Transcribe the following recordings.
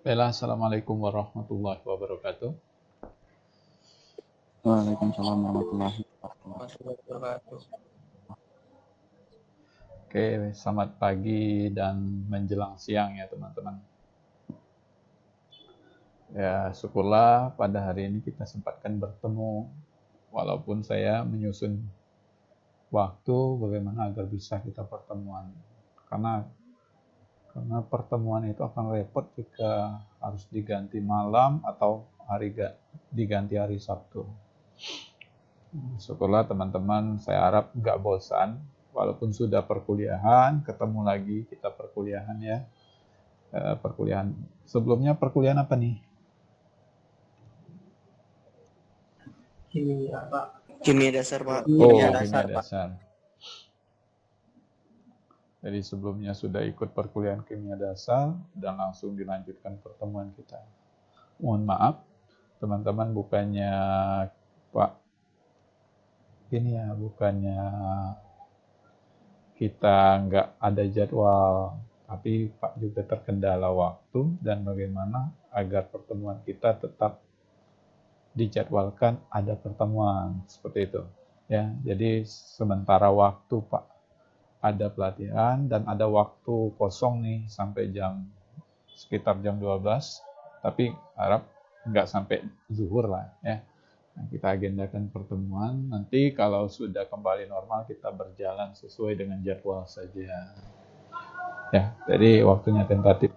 Bella, Assalamualaikum warahmatullahi wabarakatuh. Waalaikumsalam warahmatullahi wabarakatuh. Warahmatullahi wabarakatuh. Oke, selamat pagi dan menjelang siang ya teman-teman. Ya, syukurlah pada hari ini kita sempatkan bertemu, walaupun saya menyusun waktu bagaimana agar bisa kita pertemuan. Karena pertemuan itu akan repot jika harus diganti malam atau diganti hari Sabtu. Syukurlah teman-teman, saya harap nggak bosan, walaupun sudah perkuliahan, ketemu lagi kita perkuliahan ya. Perkuliahan sebelumnya perkuliahan apa nih? Kimia, Pak. Kimia dasar, Pak. Kimia dasar. Jadi sebelumnya sudah ikut perkuliahan kimia dasar dan langsung dilanjutkan pertemuan kita. Mohon maaf, teman-teman, bukannya Pak ini ya, bukannya kita nggak ada jadwal, tapi Pak juga terkendala waktu dan bagaimana agar pertemuan kita tetap dijadwalkan ada pertemuan seperti itu ya. Jadi sementara waktu Pak ada pelatihan dan ada waktu kosong nih sampai sekitar jam 12, tapi harap nggak sampai zuhur lah ya. Nah, kita agendakan pertemuan, nanti kalau sudah kembali normal kita berjalan sesuai dengan jadwal saja ya. Jadi waktunya tentatif.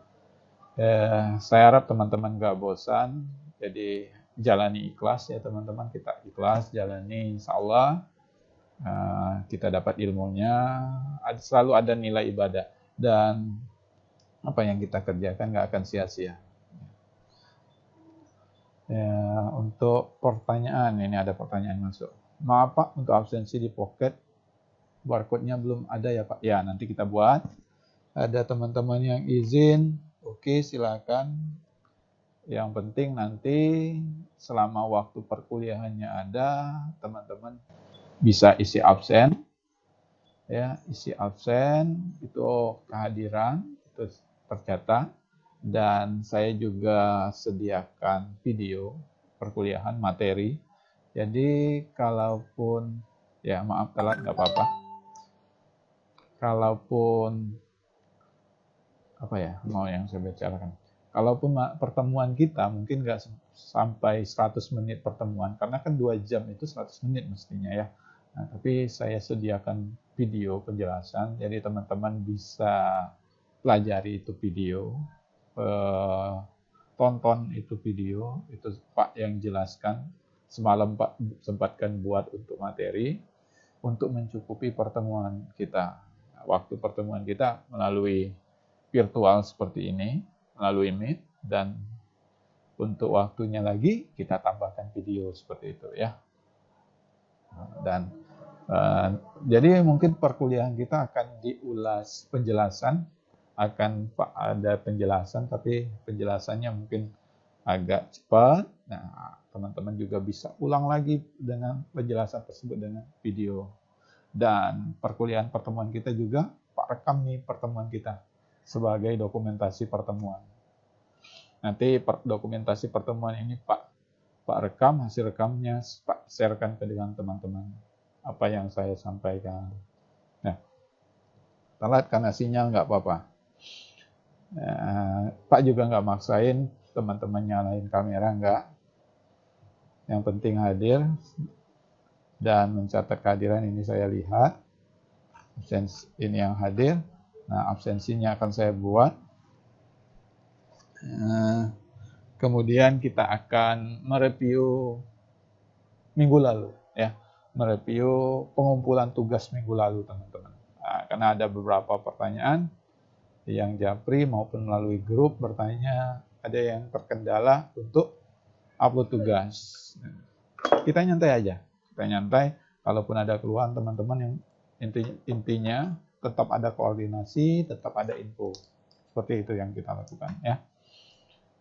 Saya harap teman-teman nggak bosan, jadi jalani ikhlas ya teman-teman, kita ikhlas jalani, insya Allah kita dapat ilmunya, selalu ada nilai ibadah dan apa yang kita kerjakan nggak akan sia-sia. Ya, untuk pertanyaan, ini ada pertanyaan masuk. Maaf Pak, untuk absensi di Pocket barcode-nya belum ada ya Pak. Ya, nanti kita buat. Ada teman-teman yang izin, oke silakan. Yang penting nanti selama waktu perkuliahannya ada, teman-teman bisa isi absen. Ya, isi absen itu kehadiran itu tercatat, dan saya juga sediakan video perkuliahan materi. Jadi kalaupun ya maaf telat nggak apa-apa. Kalaupun apa ya mau yang saya bicarakan. Kalaupun pertemuan kita mungkin nggak sampai 100 menit pertemuan, karena kan 2 jam itu 100 menit mestinya ya. Nah, tapi saya sediakan video penjelasan, jadi teman-teman bisa pelajari itu video, tonton itu video, itu Pak yang jelaskan. Semalam Pak sempatkan buat untuk materi, untuk mencukupi pertemuan kita. Waktu pertemuan kita melalui virtual seperti ini, melalui Meet, dan untuk waktunya lagi kita tambahkan video seperti itu ya. Dan jadi mungkin perkuliahan kita akan diulas penjelasan, akan ada penjelasan, tapi penjelasannya mungkin agak cepat. Nah, teman-teman juga bisa ulang lagi dengan penjelasan tersebut dengan video. Dan perkuliahan pertemuan kita juga Pak rekam nih pertemuan kita sebagai dokumentasi pertemuan. Nanti dokumentasi pertemuan ini Pak rekam, hasil rekamnya Pak sharekan ke dengan teman-teman apa yang saya sampaikan. Nah, telat karena sinyal nggak apa-apa. Pak juga nggak maksain teman-teman nyalain kamera, nggak. Yang penting hadir dan mencatat kehadiran. Ini saya lihat ini yang hadir. Nah, absensinya akan saya buat. Kemudian kita akan mereview minggu lalu ya, mereview pengumpulan tugas minggu lalu teman-teman. Nah, karena ada beberapa pertanyaan yang japri maupun melalui grup bertanya, ada yang terkendala untuk upload tugas. Kita nyantai aja, kita nyantai. Kalaupun ada keluhan teman-teman, yang intinya tetap ada koordinasi, tetap ada info. Seperti itu yang kita lakukan ya.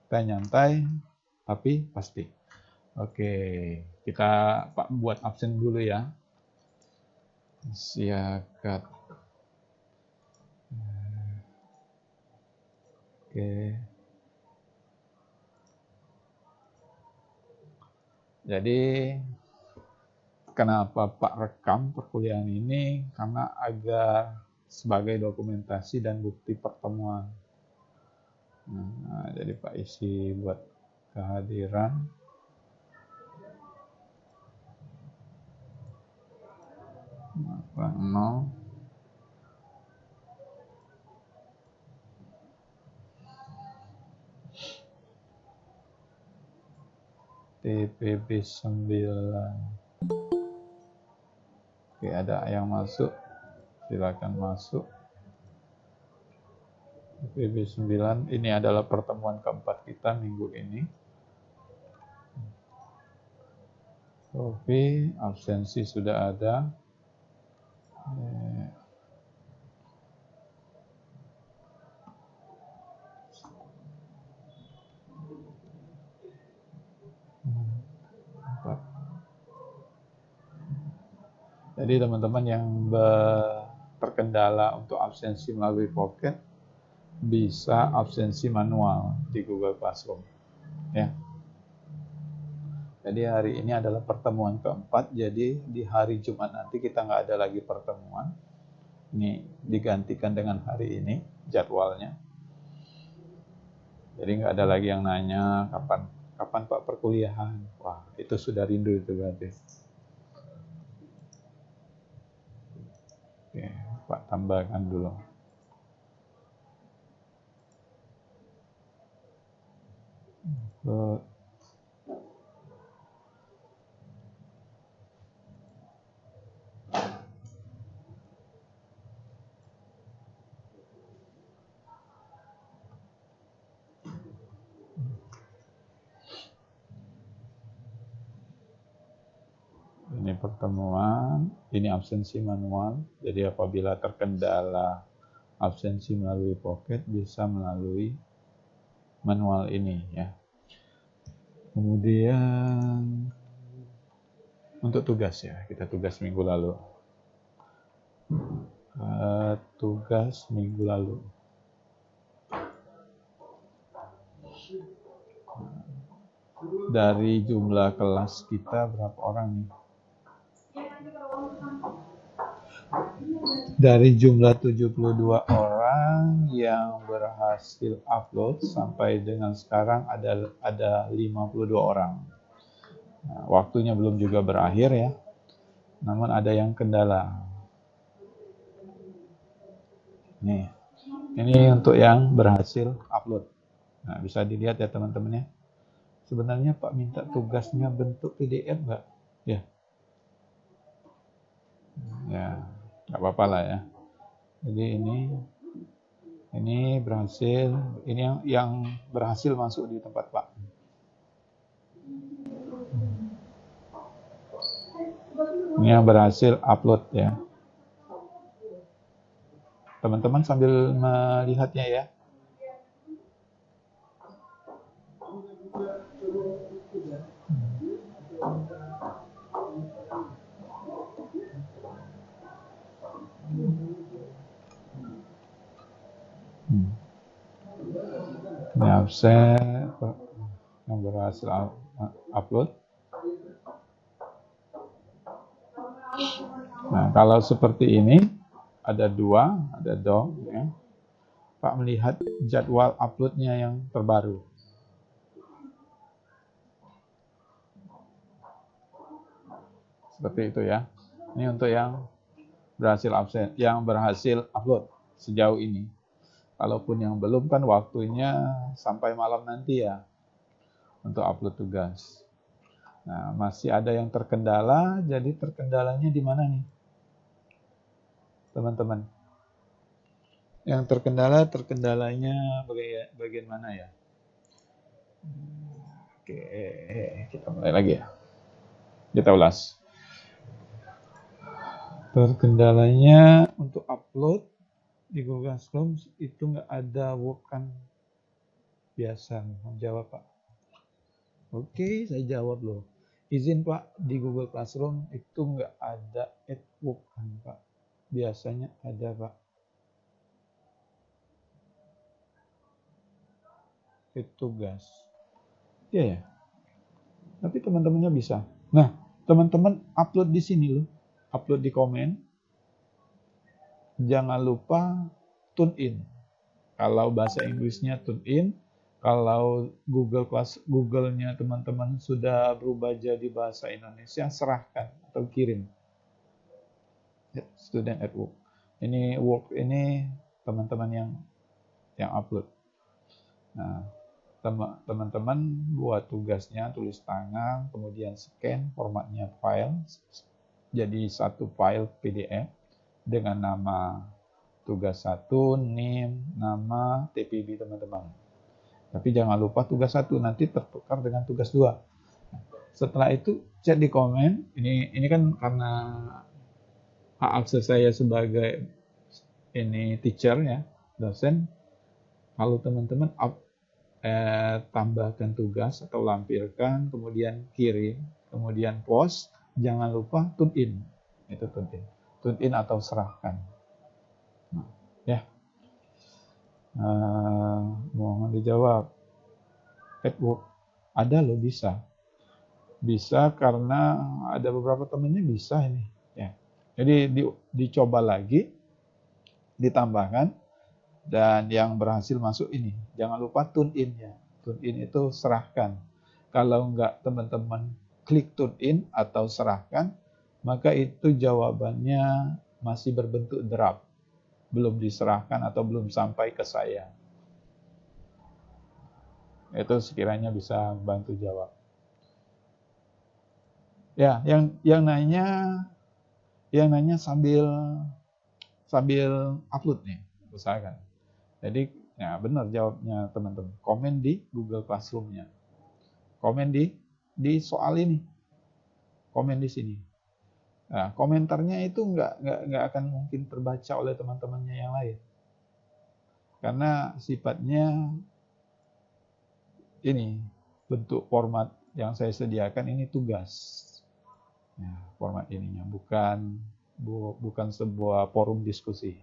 Kita nyantai tapi pasti. Oke, kita Pak buat absen dulu ya. Siakat. Oke. Jadi kenapa Pak rekam perkuliahan ini? Karena agar sebagai dokumentasi dan bukti pertemuan. Nah, jadi Pak isi buat kehadiran. Nah, 0. TPB 9. Oke, ada yang masuk. Silakan masuk. TPB 9. Ini adalah pertemuan keempat kita minggu ini. Oke, absensi sudah ada. Jadi teman-teman yang terkendala untuk absensi melalui Pocket bisa absensi manual di Google Classroom. Ya. Jadi hari ini adalah pertemuan keempat. Jadi di hari Jumat nanti kita nggak ada lagi pertemuan. Ini digantikan dengan hari ini jadwalnya. Jadi nggak ada lagi yang nanya kapan Pak perkuliahan. Wah, itu sudah rindu itu berarti. Oke, Pak tambahkan dulu. Ini pertemuan, ini absensi manual. Jadi apabila terkendala absensi melalui Pocket bisa melalui manual ini ya. Kemudian untuk tugas ya, kita tugas minggu lalu. Tugas minggu lalu. Dari jumlah kelas kita berapa orang nih? Dari jumlah 72 orang yang berhasil upload sampai dengan sekarang ada 52 orang. Nah, waktunya belum juga berakhir ya. Namun ada yang kendala. Nih. Ini untuk yang berhasil upload. Nah, bisa dilihat ya teman-teman ya. Sebenarnya Pak minta tugasnya bentuk PDF enggak? Ya. Ya, enggak apa-apa lah ya. Jadi ini berhasil, ini yang berhasil masuk di tempat Pak. Ini yang berhasil upload ya. Teman-teman sambil melihatnya ya. Ini absen yang berhasil upload. Nah, kalau seperti ini ada dong ya. Pak melihat jadwal uploadnya yang terbaru. Seperti itu ya. Ini untuk yang berhasil upload sejauh ini. Kalaupun yang belum kan waktunya sampai malam nanti ya untuk upload tugas. Nah, masih ada yang terkendala, jadi terkendalanya di mana nih? Teman-teman. Yang terkendalanya bagian mana ya? Oke, kita mulai lagi ya. Kita ulas. Terkendalanya untuk upload di Google Classroom itu nggak ada workan biasa. Jawab Pak. Oke, saya jawab loh. Izin Pak, di Google Classroom itu nggak ada add workan Pak. Biasanya ada Pak. Itu tugas. Iya ya. Tapi teman-temannya bisa. Nah, teman-teman upload di sini loh. Upload di komen. Jangan lupa tune in. Kalau bahasa Inggrisnya tune in, kalau Google-nya teman-teman sudah berubah jadi bahasa Indonesia, serahkan atau kirim. Student at work. Ini work ini teman-teman yang upload. Nah, teman-teman buat tugasnya tulis tangan, kemudian scan formatnya file, jadi satu file PDF dengan nama tugas 1, NIM, nama, TPB teman-teman. Tapi jangan lupa tugas 1 nanti tertukar dengan tugas 2. Setelah itu chat di komen. Ini kan karena hak akses saya sebagai teacher ya, dosen. Kalau teman-teman tambahkan tugas atau lampirkan, kemudian kirim, kemudian post, jangan lupa tune in. Itu tune in. Tune in atau serahkan. Nah, ya. Mohon dijawab. At work. Ada loh, bisa. Bisa karena ada beberapa temennya bisa ini. Ya. Jadi dicoba lagi, ditambahkan, dan yang berhasil masuk ini. Jangan lupa tune in ya. Tune in itu serahkan. Kalau enggak teman-teman klik tune in atau serahkan, maka itu jawabannya masih berbentuk draft. Belum diserahkan atau belum sampai ke saya. Itu sekiranya bisa bantu jawab. Ya, yang nanya sambil upload nih, usahakan. Jadi, ya benar jawabnya teman-teman. Komen di Google Classroom-nya. Komen di soal ini. Komen di sini. Nah, komentarnya itu nggak akan mungkin terbaca oleh teman-temannya yang lain. Karena sifatnya ini bentuk format yang saya sediakan ini tugas. Ya, format ininya bukan sebuah forum diskusi.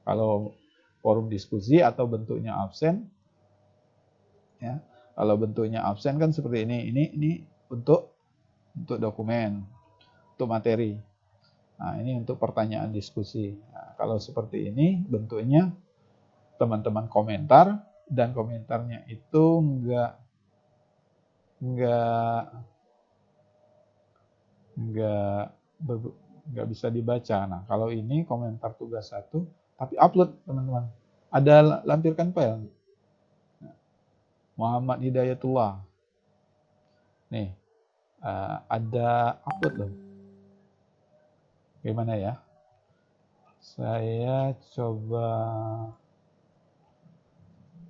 Kalau forum diskusi atau bentuknya absen, ya, kalau bentuknya absen kan seperti ini. Ini untuk dokumen, untuk materi. Nah, ini untuk pertanyaan diskusi. Nah, kalau seperti ini bentuknya teman-teman komentar, dan komentarnya itu nggak bisa dibaca. Nah, kalau ini komentar tugas 1, tapi upload teman-teman. Ada lampirkan file. Muhammad Hidayatullah. Nih, ada upload loh. Gimana ya? Saya coba,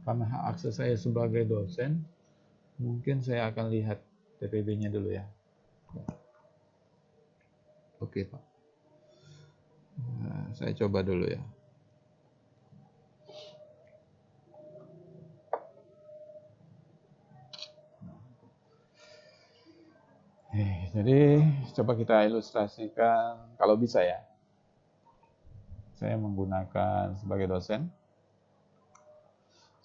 karena hak akses saya sebagai dosen, mungkin saya akan lihat TPB-nya dulu ya. Oke, Pak. Saya coba dulu ya. Jadi coba kita ilustrasikan kalau bisa ya. Saya menggunakan sebagai dosen.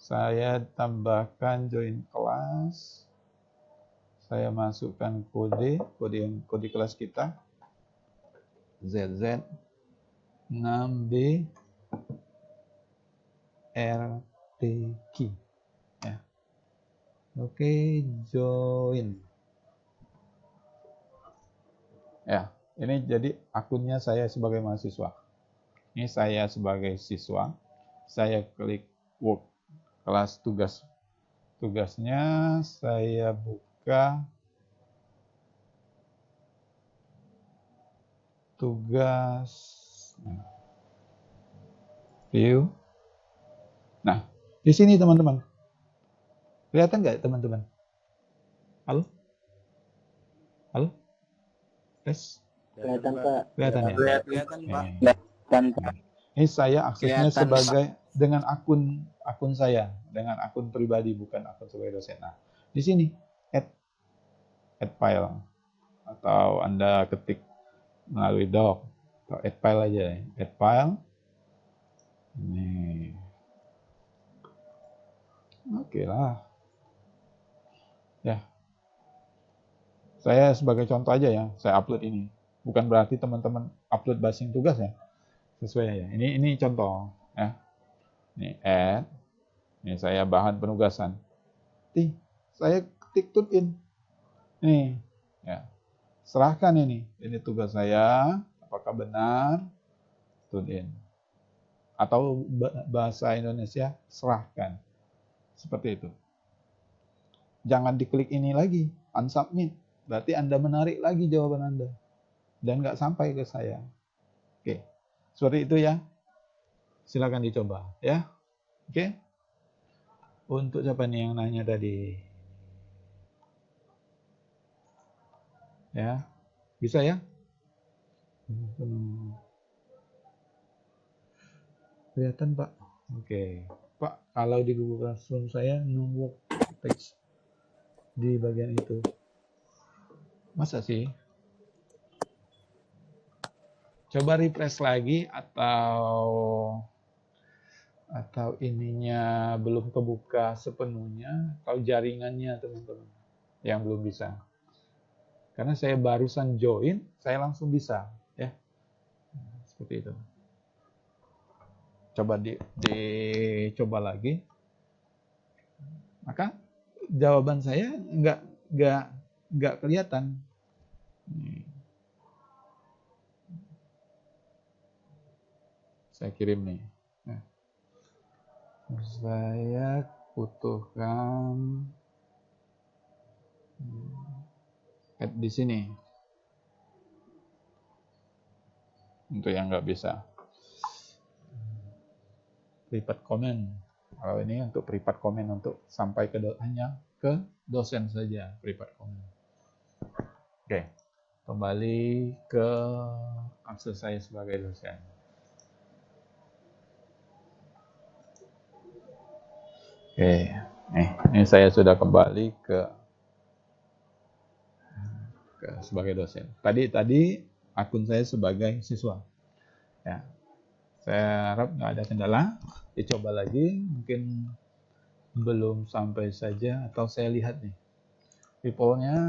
Saya tambahkan join kelas. Saya masukkan kode kelas kita. ZZ 6B RTQ. Ya. Oke, join. Ya, ini jadi akunnya saya sebagai mahasiswa. Ini saya sebagai siswa. Saya klik work, kelas tugas. Tugasnya saya buka tugas view. Nah, di sini teman-teman. Kelihatan nggak teman-teman? Halo? Halo? Tes? Kelihatan Pak. Kelihatan ya? Kelihatan Pak. Kelihatan. Ini saya aksesnya sebagai dengan akun saya, dengan akun pribadi, bukan akun sebagai dosen. Nah, di sini add file, atau Anda ketik melalui doc atau add file aja, add file. Ini, oke lah, ya. Saya sebagai contoh aja ya, saya upload ini. Bukan berarti teman-teman upload basing tugas ya. Sesuai ya. Ini contoh ya. Ini add. Ini saya bahan penugasan. Saya ketik tune in. Nih, ya. Serahkan ini. Ini tugas saya, apakah benar? Tune in. Atau bahasa Indonesia, serahkan. Seperti itu. Jangan diklik ini lagi, unsubmit. Berarti Anda menarik lagi jawaban Anda. Dan nggak sampai ke saya. Oke, seperti itu ya. Silakan dicoba ya. Oke. Untuk siapa nih yang nanya tadi? Ya, bisa ya? Kelihatan Pak? Oke. Pak, kalau di Google Classroom saya no work text di bagian itu. Masa sih? Coba refresh lagi atau ininya belum kebuka sepenuhnya, atau jaringannya teman-teman yang belum bisa. Karena saya barusan join, saya langsung bisa ya. Seperti itu. Coba dicoba lagi. Maka jawaban saya nggak kelihatan. Saya kirim nih. Nah, saya butuhkan add di sini. Untuk yang nggak bisa. Private comment. Kalau ini untuk private comment untuk sampai hanya ke dosen saja private comment. Oke, kembali ke akses saya sebagai dosen. Oke, ini saya sudah kembali ke sebagai dosen. Tadi akun saya sebagai siswa. Ya, saya harap nggak ada kendala. Dicoba lagi, mungkin belum sampai saja, atau saya lihat nih. People-nya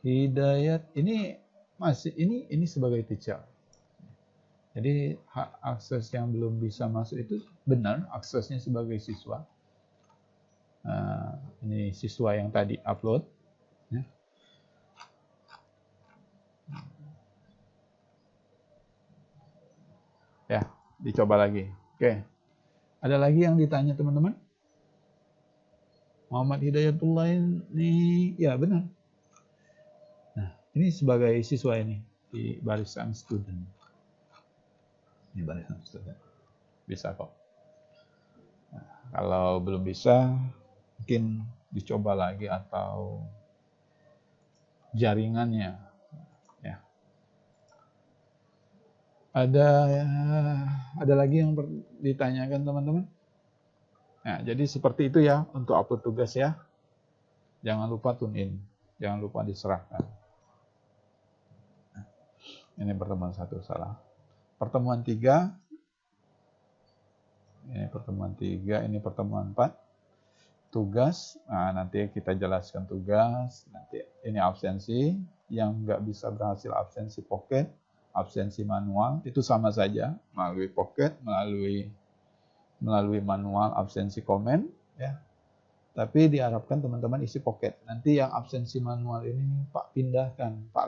Hidayat ini masih ini sebagai teacher. Jadi hak akses yang belum bisa masuk itu benar aksesnya sebagai siswa. Ini siswa yang tadi upload. Ya. Ya, dicoba lagi. Oke. Ada lagi yang ditanya teman-teman? Muhammad Hidayatullah ini, ya benar. Nah, ini sebagai siswa ini di barisan student. Ini barisan student. Bisa kok. Nah, kalau belum bisa, mungkin dicoba lagi atau jaringannya. Ya. Ada lagi yang ditanyakan teman-teman? Nah, jadi seperti itu ya untuk upload tugas ya. Jangan lupa tune in, jangan lupa diserahkan. Nah, ini pertemuan 1 salah. Pertemuan 3, ini pertemuan 3, ini pertemuan 4. Tugas, nah nanti kita jelaskan tugas. Nanti ini absensi, yang nggak bisa berhasil absensi pocket, absensi manual, itu sama saja melalui pocket, melalui manual absensi komen ya. Tapi diharapkan teman-teman isi pocket. Nanti yang absensi manual ini Pak pindahkan, Pak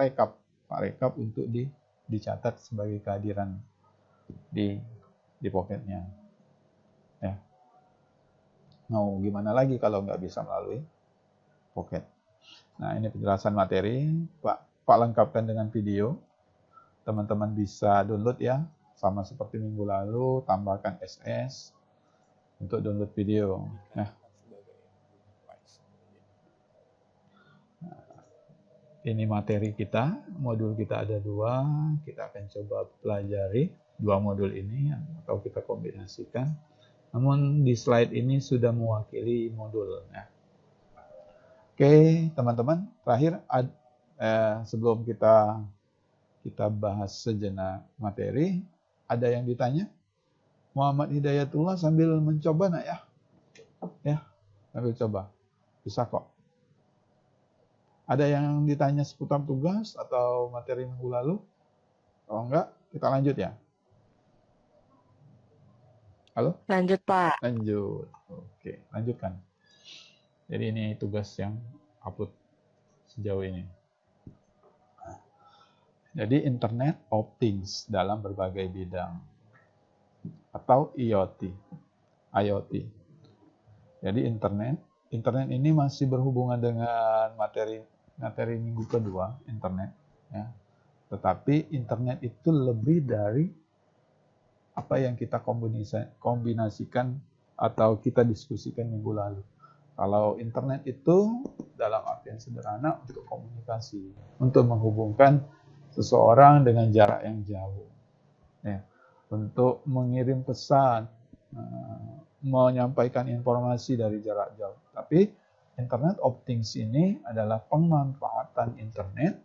rekap untuk dicatat sebagai kehadiran di pocketnya. Ya. Mau gimana lagi kalau nggak bisa melalui pocket. Nah, ini penjelasan materi. Pak lengkapkan dengan video. Teman-teman bisa download ya, sama seperti minggu lalu, tambahkan SS untuk download video. Nah, ini materi kita, modul kita ada 2, kita akan coba pelajari 2 modul ini atau kita kombinasikan. Namun di slide ini sudah mewakili modul. Ya. Oke, teman-teman, terakhir sebelum kita bahas sejenak materi, ada yang ditanya? Muhammad Hidayatullah sambil mencoba nak ya? Ya, sambil coba. Bisa kok. Ada yang ditanya seputar tugas atau materi minggu lalu? Kalau enggak, kita lanjut ya. Halo? Lanjut, Pak. Lanjut. Oke, lanjutkan. Jadi ini tugas yang upload sejauh ini. Jadi Internet of Things dalam berbagai bidang atau IoT. Jadi internet ini masih berhubungan dengan materi minggu kedua, internet ya. Tetapi internet itu lebih dari apa yang kita kombinasikan atau kita diskusikan minggu lalu. Kalau internet itu dalam artian sederhana untuk komunikasi, untuk menghubungkan seseorang dengan jarak yang jauh, ya, untuk mengirim pesan, menyampaikan informasi dari jarak jauh. Tapi Internet of Things ini adalah pemanfaatan internet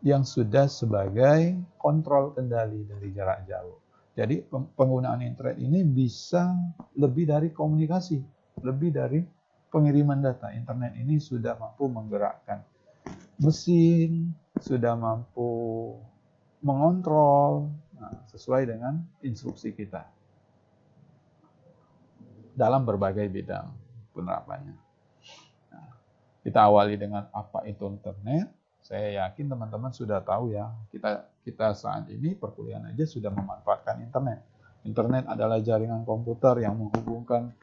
yang sudah sebagai kontrol kendali dari jarak jauh. Jadi penggunaan internet ini bisa lebih dari komunikasi, lebih dari pengiriman data. Internet ini sudah mampu menggerakkan mesin, sudah mampu mengontrol sesuai dengan instruksi kita dalam berbagai bidang penerapannya. Kita awali dengan apa itu internet. Saya yakin teman-teman sudah tahu ya, kita saat ini perkuliahan aja sudah memanfaatkan internet. Internet adalah jaringan komputer yang menghubungkan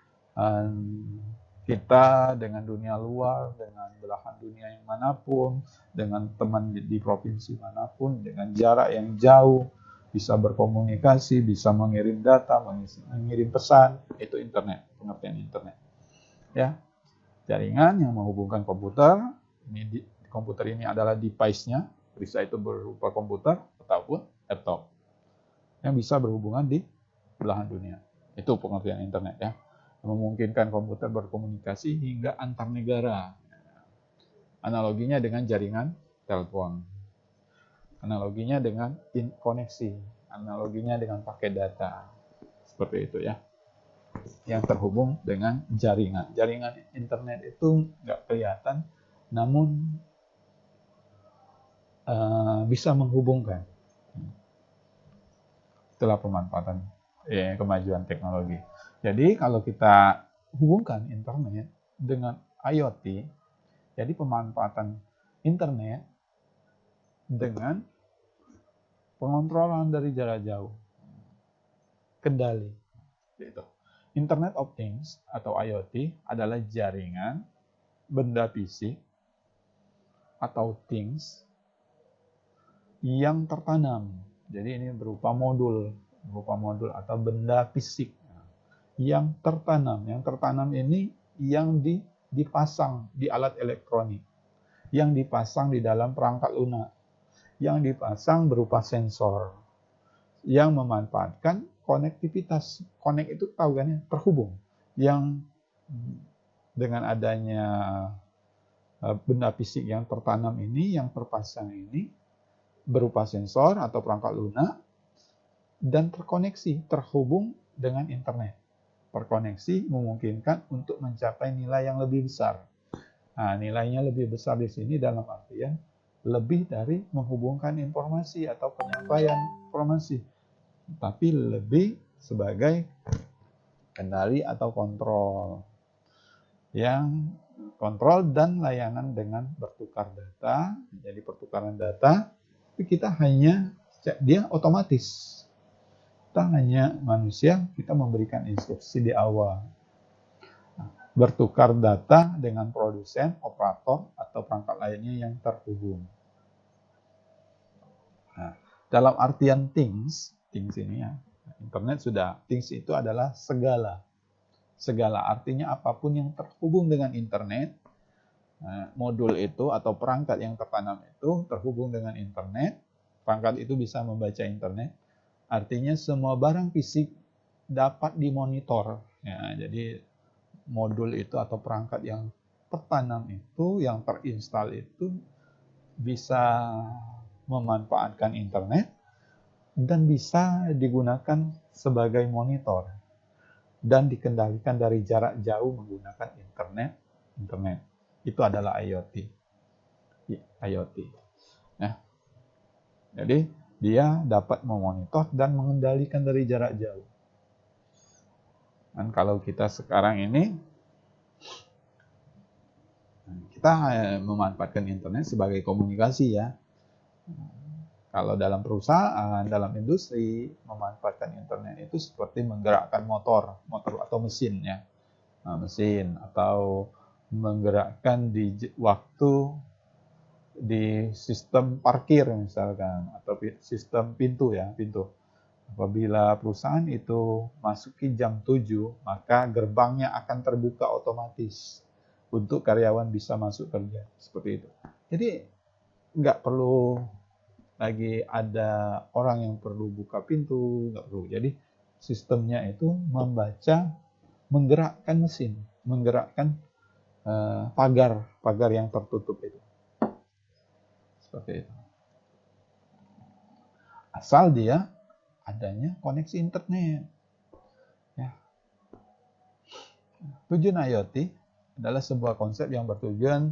kita dengan dunia luar, dengan belahan dunia yang manapun, dengan teman di provinsi manapun, dengan jarak yang jauh, bisa berkomunikasi, bisa mengirim data, mengirim pesan. Itu internet, pengertian internet. Ya, jaringan yang menghubungkan komputer. Komputer ini adalah device-nya, bisa itu berupa komputer ataupun laptop yang bisa berhubungan di belahan dunia. Itu pengertian internet ya. Memungkinkan komputer berkomunikasi hingga antar negara. Analoginya dengan jaringan telepon. Analoginya dengan koneksi. Analoginya dengan paket data. Seperti itu ya. Yang terhubung dengan jaringan. Jaringan internet itu nggak kelihatan, namun bisa menghubungkan. Itulah pemanfaatan kemajuan teknologi. Jadi kalau kita hubungkan internet dengan IoT, jadi pemanfaatan internet dengan pengontrolan dari jarak jauh, kendali. Gitu. Internet of Things atau IoT adalah jaringan benda fisik atau things yang tertanam. Jadi ini berupa modul atau benda fisik yang tertanam. Yang tertanam ini yang dipasang di alat elektronik, yang dipasang di dalam perangkat lunak, yang dipasang berupa sensor, yang memanfaatkan konektivitas. Connect itu tahu kan ya, terhubung. Yang dengan adanya benda fisik yang tertanam ini, yang terpasang ini, berupa sensor atau perangkat lunak, dan terkoneksi, terhubung dengan internet. Terkoneksi memungkinkan untuk mencapai nilai yang lebih besar. Nah, nilainya lebih besar di sini dalam artian lebih dari menghubungkan informasi atau penyampaian informasi, tapi lebih sebagai kendali atau kontrol. Yang kontrol dan layanan dengan bertukar data. Jadi pertukaran data, tapi kita hanya, dia otomatis. Kita hanya manusia, kita memberikan instruksi di awal. Bertukar data dengan produsen, operator, atau perangkat lainnya yang terhubung. Nah, dalam artian things ini ya, internet sudah, things itu adalah segala. Segala artinya apapun yang terhubung dengan internet, modul itu atau perangkat yang tertanam itu terhubung dengan internet, perangkat itu bisa membaca internet, artinya semua barang fisik dapat dimonitor. Ya, jadi modul itu atau perangkat yang tertanam itu, yang terinstal itu bisa memanfaatkan internet dan bisa digunakan sebagai monitor dan dikendalikan dari jarak jauh menggunakan internet. Itu adalah IoT. IoT. Nah, jadi dia dapat memonitor dan mengendalikan dari jarak jauh. Dan kalau kita sekarang ini, kita memanfaatkan internet sebagai komunikasi ya. Kalau dalam perusahaan, dalam industri, memanfaatkan internet itu seperti menggerakkan motor atau mesin ya. Mesin atau menggerakkan di waktu di sistem parkir misalkan, atau sistem pintu. Apabila perusahaan itu masuki jam 7, maka gerbangnya akan terbuka otomatis untuk karyawan bisa masuk kerja. Seperti itu. Jadi nggak perlu lagi ada orang yang perlu buka pintu, nggak perlu. Jadi sistemnya itu menggerakkan mesin, menggerakkan pagar yang tertutup itu. Seperti itu. Asal dia adanya koneksi internet. Ya. Tujuan IoT adalah sebuah konsep yang bertujuan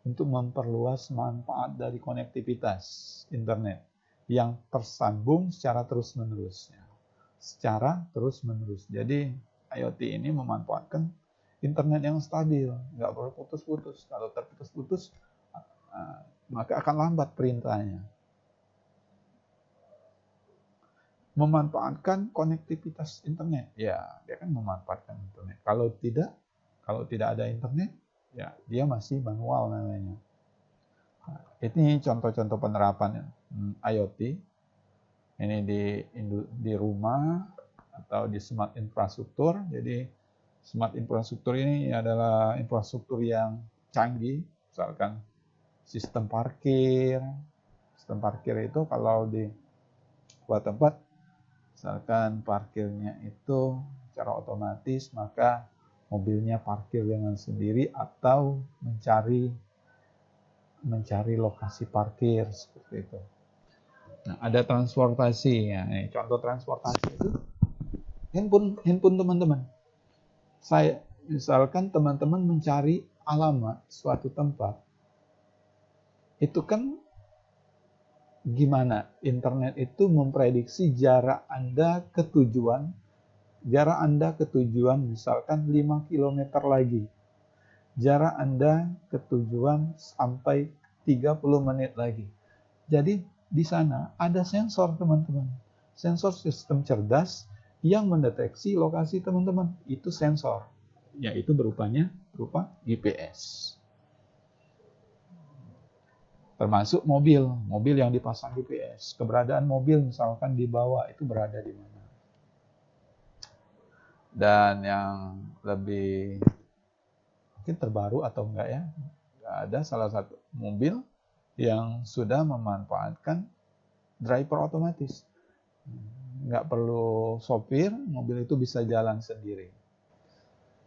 untuk memperluas manfaat dari konektivitas internet yang tersambung secara terus-menerus. Jadi IoT ini memanfaatkan internet yang stabil, nggak perlu putus-putus. Kalau terputus-putus, maka akan lambat perintahnya. Memanfaatkan konektivitas internet, ya dia kan memanfaatkan internet. Kalau tidak ada internet, ya dia masih manual namanya. Ini contoh-contoh penerapan IoT. Ini di rumah atau di smart infrastruktur. Jadi smart infrastruktur ini adalah infrastruktur yang canggih, misalkan sistem parkir. Sistem parkir itu kalau di suatu tempat, misalkan parkirnya itu secara otomatis, maka mobilnya parkir dengan sendiri atau mencari lokasi parkir seperti itu. Nah, ada transportasi ya. Contoh transportasi itu handphone teman-teman. Misalkan teman-teman mencari alamat suatu tempat, itu kan gimana? Internet itu memprediksi jarak Anda ke tujuan misalkan 5 km lagi. Jarak Anda ke tujuan sampai 30 menit lagi. Jadi di sana ada sensor teman-teman. Sensor sistem cerdas yang mendeteksi lokasi teman-teman. Itu sensor. Yaitu berupa GPS. Termasuk mobil yang dipasang GPS. Keberadaan mobil misalkan di bawah itu berada di mana. Dan yang lebih mungkin terbaru atau enggak ya, ada salah satu mobil yang sudah memanfaatkan driver otomatis. Nggak perlu sopir, mobil itu bisa jalan sendiri.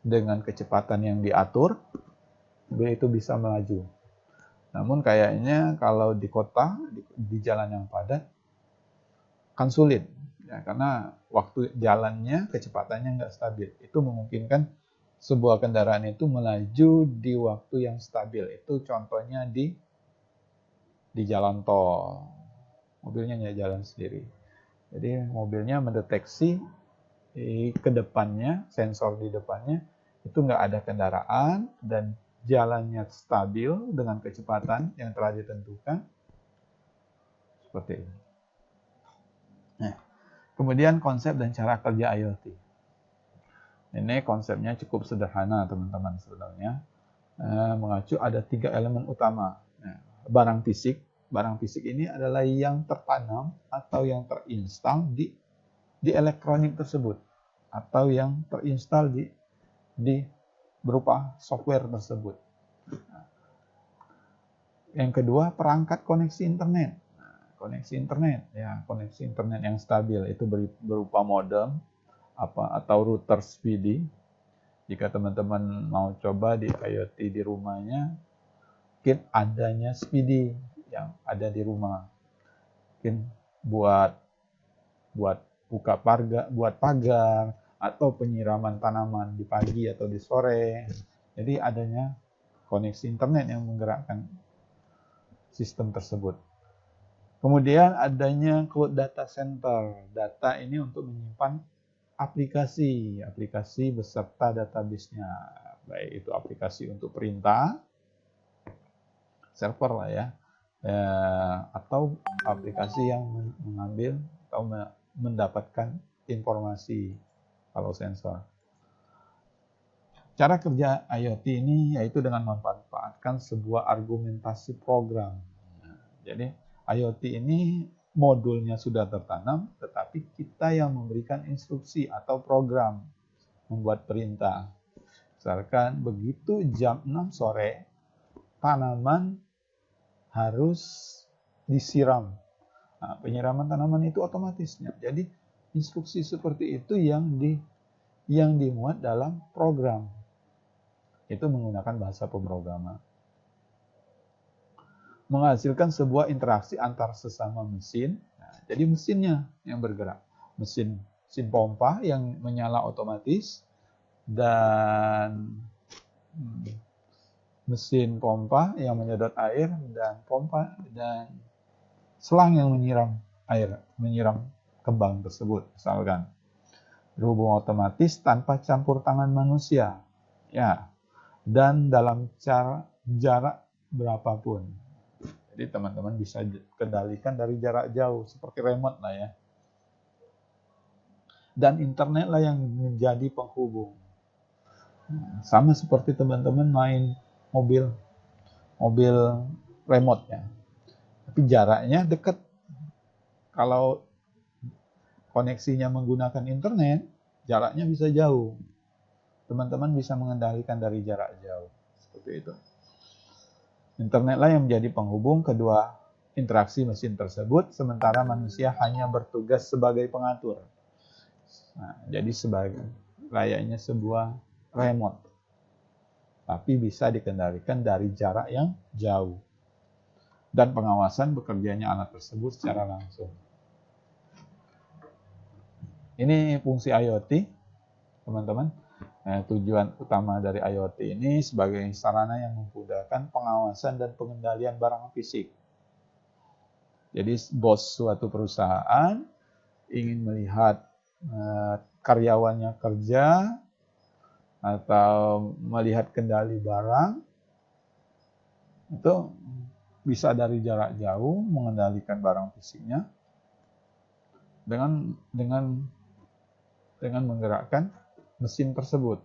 Dengan kecepatan yang diatur, mobil itu bisa melaju. Namun kayaknya kalau di kota, di jalan yang padat, kan sulit. Ya, karena waktu jalannya, kecepatannya nggak stabil. Itu memungkinkan sebuah kendaraan itu melaju di waktu yang stabil. Itu contohnya di jalan tol. Mobilnya nggak jalan sendiri. Jadi mobilnya mendeteksi ke depannya, sensor di depannya, itu nggak ada kendaraan dan jalannya stabil dengan kecepatan yang telah ditentukan. Seperti ini. Nah, kemudian konsep dan cara kerja IoT. Ini konsepnya cukup sederhana teman-teman sebenarnya. Mengacu ada 3 elemen utama. Nah, barang fisik ini adalah yang tertanam atau yang terinstal di elektronik tersebut, atau yang terinstal di berupa software tersebut. Yang kedua, perangkat koneksi internet. Koneksi internet yang stabil itu berupa modem atau router speedy. Jika teman-teman mau coba di IoT di rumahnya, mungkin adanya speedy yang ada di rumah. Mungkin buat buka pagar atau penyiraman tanaman di pagi atau di sore. Jadi adanya koneksi internet yang menggerakkan sistem tersebut. Kemudian adanya cloud data center. Data ini untuk menyimpan aplikasi beserta database-nya. Baik itu aplikasi untuk perintah, server lah ya, atau aplikasi yang mengambil atau mendapatkan informasi kalau sensor. Cara kerja IoT ini yaitu dengan memanfaatkan sebuah argumentasi program. Jadi IoT ini modulnya sudah tertanam, tetapi kita yang memberikan instruksi atau program membuat perintah. Misalkan begitu jam 6 sore, tanaman harus disiram. Nah, penyiraman tanaman itu otomatisnya. Jadi instruksi seperti itu yang dimuat dalam program. Itu menggunakan bahasa pemrograman. Menghasilkan sebuah interaksi antar sesama mesin. Nah, jadi mesinnya yang bergerak. Mesin pompa yang menyala otomatis dan mesin pompa yang menyedot air dan pompa dan selang yang menyiram air, menyiram kembang tersebut misalkan. Berhubung otomatis tanpa campur tangan manusia. Ya. Dan dalam jarak berapapun. Jadi teman-teman bisa kendalikan dari jarak jauh seperti remote lah ya. Dan internet lah yang menjadi penghubung. Sama seperti teman-teman main mobil remote ya. Tapi jaraknya dekat. Kalau koneksinya menggunakan internet, jaraknya bisa jauh. Teman-teman bisa mengendalikan dari jarak jauh. Seperti itu. Internetlah yang menjadi penghubung kedua interaksi mesin tersebut, sementara manusia hanya bertugas sebagai pengatur. Nah, jadi layaknya sebuah remote. Tapi bisa dikendalikan dari jarak yang jauh. Dan pengawasan bekerjanya alat tersebut secara langsung. Ini fungsi IoT, teman-teman. Nah, tujuan utama dari IoT ini sebagai sarana yang memudahkan pengawasan dan pengendalian barang fisik. Jadi bos suatu perusahaan ingin melihat karyawannya kerja atau melihat kendali barang, itu bisa dari jarak jauh mengendalikan barang fisiknya dengan menggerakkan mesin tersebut.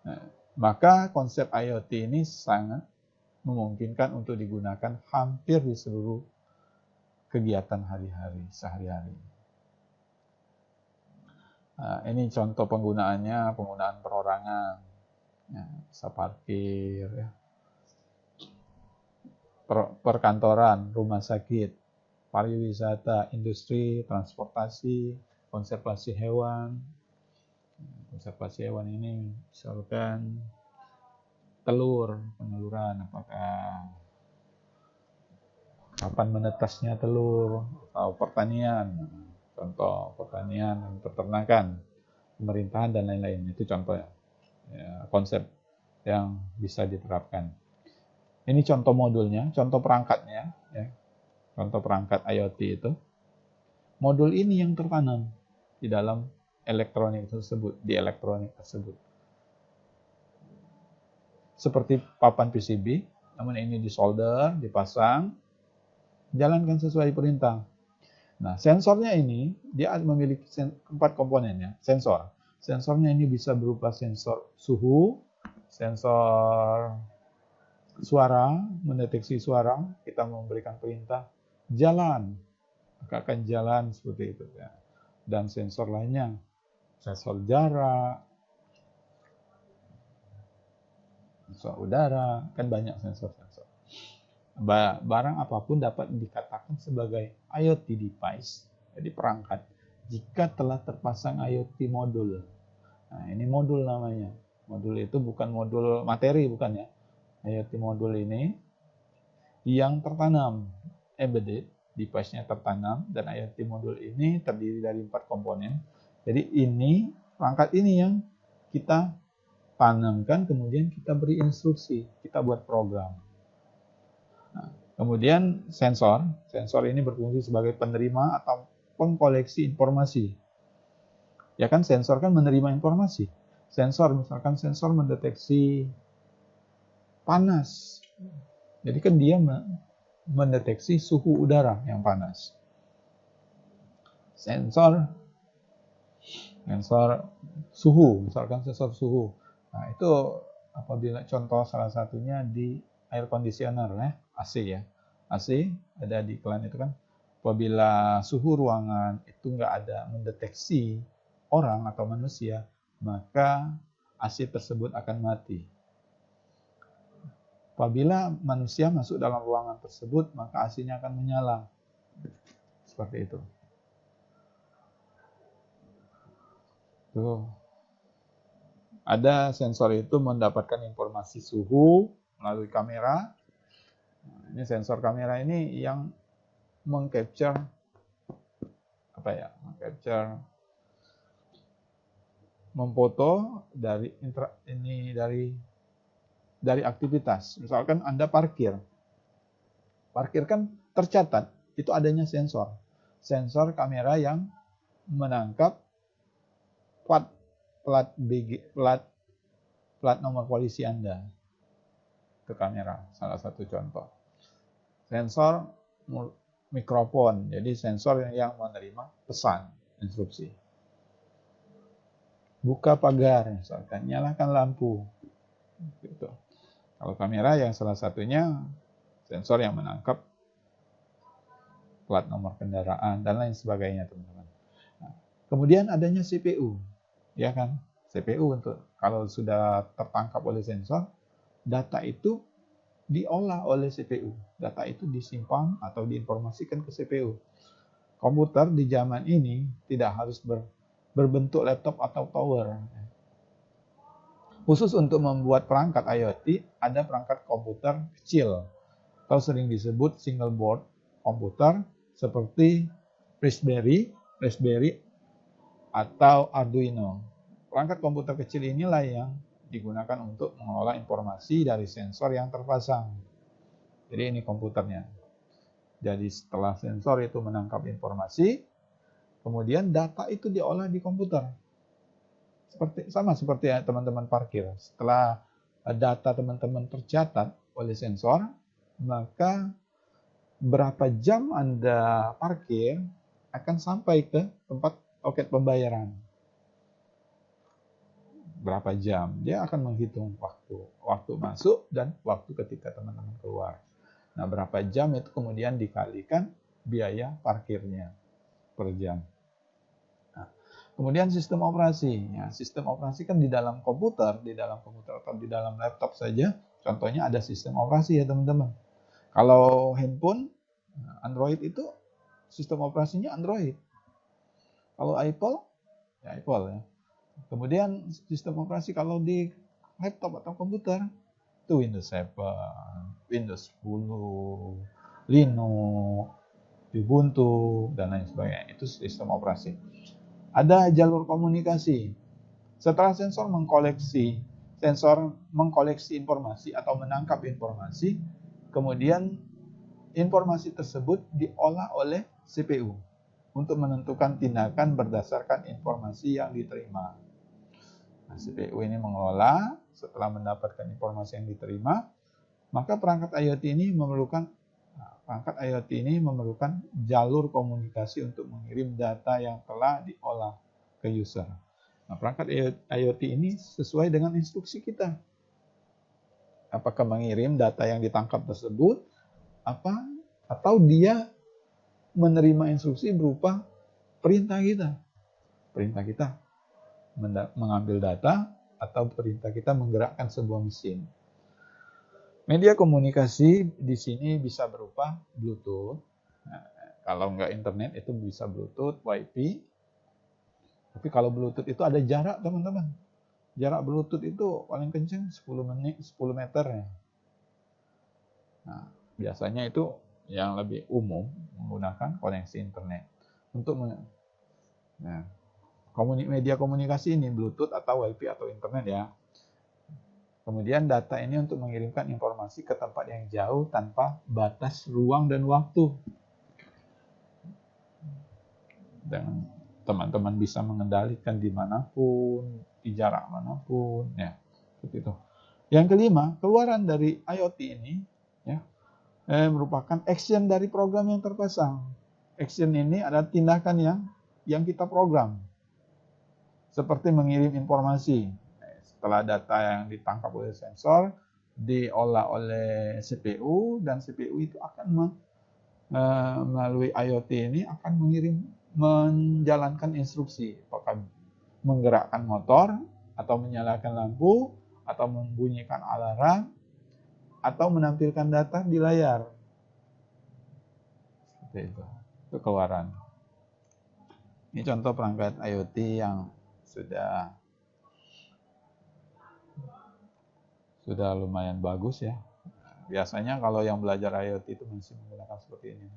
Nah, maka konsep IoT ini sangat memungkinkan untuk digunakan hampir di seluruh kegiatan sehari-hari. Nah, ini contoh penggunaan perorangan, ya, bisa parkir, ya. Perkantoran, rumah sakit, pariwisata, industri, transportasi, konservasi hewan. Konservasi hewan ini misalkan peneluran, apakah kapan menetasnya telur, atau pertanian, contoh pertanian dan peternakan, pemerintahan dan lain-lain. Itu contoh ya, konsep yang bisa diterapkan. Ini contoh modulnya, contoh perangkatnya, ya. Contoh perangkat IoT itu. Modul ini yang tertanam di dalam elektronik tersebut. Seperti papan PCB, namun ini disolder, dipasang, jalankan sesuai perintah. Nah, sensornya ini, dia memiliki 4 komponennya, sensor. Sensornya ini bisa berupa sensor suhu, sensor suara, mendeteksi suara, kita memberikan perintah, jalan, maka akan jalan seperti itu. Ya. Dan sensor lainnya, sensor jarak, sensor udara, kan banyak sensor-sensor. Barang apapun dapat dikatakan sebagai IoT device, jadi perangkat, jika telah terpasang IoT modul. Nah, ini modul namanya. Modul itu bukan modul materi, bukan ya. IoT modul ini yang tertanam, embedded, device-nya tertanam, dan IoT modul ini terdiri dari 4 komponen. Jadi ini, perangkat ini yang kita tanamkan, kemudian kita beri instruksi, kita buat program. Nah, kemudian sensor ini berfungsi sebagai penerima atau pengkoleksi informasi. Ya kan, sensor kan menerima informasi. Misalkan sensor mendeteksi panas. Jadi kan dia mendeteksi suhu udara yang panas. Sensor suhu, misalkan sensor suhu. Nah, itu apabila contoh salah satunya di air conditioner AC ya. AC ada di iklan itu kan. Apabila suhu ruangan itu nggak ada mendeteksi orang atau manusia, maka AC tersebut akan mati. Apabila manusia masuk dalam ruangan tersebut, maka AC-nya akan menyala. Seperti itu. Tuh. Ada sensor itu mendapatkan informasi suhu melalui kamera. Ini sensor kamera ini yang mengcapture memfoto dari aktivitas. Misalkan Anda parkir kan tercatat itu adanya sensor kamera yang menangkap plat nomor polisi Anda. Itu kamera, salah satu contoh. Sensor mikrofon, jadi sensor yang menerima pesan, instruksi. Buka pagar, misalkan, nyalakan lampu. Gitu. Kalau kamera yang salah satunya sensor yang menangkap plat nomor kendaraan dan lain sebagainya, teman-teman. Nah, kemudian adanya CPU, ya kan? CPU untuk kalau sudah tertangkap oleh sensor, data itu diolah oleh CPU. Data itu disimpan atau diinformasikan ke CPU. Komputer di zaman ini tidak harus berbentuk laptop atau tower. Khusus untuk membuat perangkat IoT, ada perangkat komputer kecil atau sering disebut single board komputer seperti Raspberry atau Arduino. Perangkat komputer kecil inilah yang digunakan untuk mengelola informasi dari sensor yang terpasang. Jadi ini komputernya. Jadi setelah sensor itu menangkap informasi, kemudian data itu diolah di komputer. Sama seperti teman-teman parkir. Setelah data teman-teman tercatat oleh sensor, maka berapa jam Anda parkir akan sampai ke tempat loket pembayaran. Berapa jam, dia akan menghitung waktu masuk dan waktu ketika teman-teman keluar. Nah, berapa jam itu kemudian dikalikan biaya parkirnya per jam. Nah, kemudian sistem operasi. Ya, sistem operasi kan di dalam komputer atau di dalam laptop saja, contohnya ada sistem operasi ya teman-teman. Kalau handphone Android itu sistem operasinya Android. Kalau Apple, ya Apple ya. Kemudian sistem operasi kalau di laptop atau komputer itu Windows 7, Windows 10, Linux, Ubuntu, dan lain sebagainya. Itu sistem operasi. Ada jalur komunikasi. Setelah sensor mengkoleksi informasi atau menangkap informasi, kemudian informasi tersebut diolah oleh CPU untuk menentukan tindakan berdasarkan informasi yang diterima. Nah, CPU ini mengelola, setelah mendapatkan informasi yang diterima, maka perangkat IoT ini memerlukan jalur komunikasi untuk mengirim data yang telah diolah ke user. Nah, perangkat IoT ini sesuai dengan instruksi kita. Apakah mengirim data yang ditangkap tersebut, atau dia menerima instruksi berupa perintah kita. Perintah kita mengambil data atau perintah kita menggerakkan sebuah mesin. Media komunikasi di sini bisa berupa Bluetooth. Nah, kalau nggak internet itu bisa Bluetooth, Wi-Fi. Tapi kalau Bluetooth itu ada jarak, teman-teman. Jarak Bluetooth itu paling kencang 10 meter ya. Nah, biasanya itu yang lebih umum menggunakan koneksi internet. Media komunikasi ini Bluetooth atau Wi-Fi atau internet ya. Kemudian data ini untuk mengirimkan informasi ke tempat yang jauh tanpa batas ruang dan waktu. Dan teman-teman bisa mengendalikan dimanapun, di jarak manapun, ya seperti itu. Yang kelima, keluaran dari IoT ini ya merupakan action dari program yang terpasang. Action ini adalah tindakan yang kita program, seperti mengirim informasi. Setelah data yang ditangkap oleh sensor diolah oleh CPU, dan CPU itu akan melalui IoT ini akan menjalankan instruksi, apakah menggerakkan motor, atau menyalakan lampu, atau membunyikan alarm, atau menampilkan data di layar. Seperti itu keluaran. Ini contoh perangkat IoT yang sudah lumayan bagus ya. Biasanya kalau yang belajar IoT itu masih menggunakan seperti ini.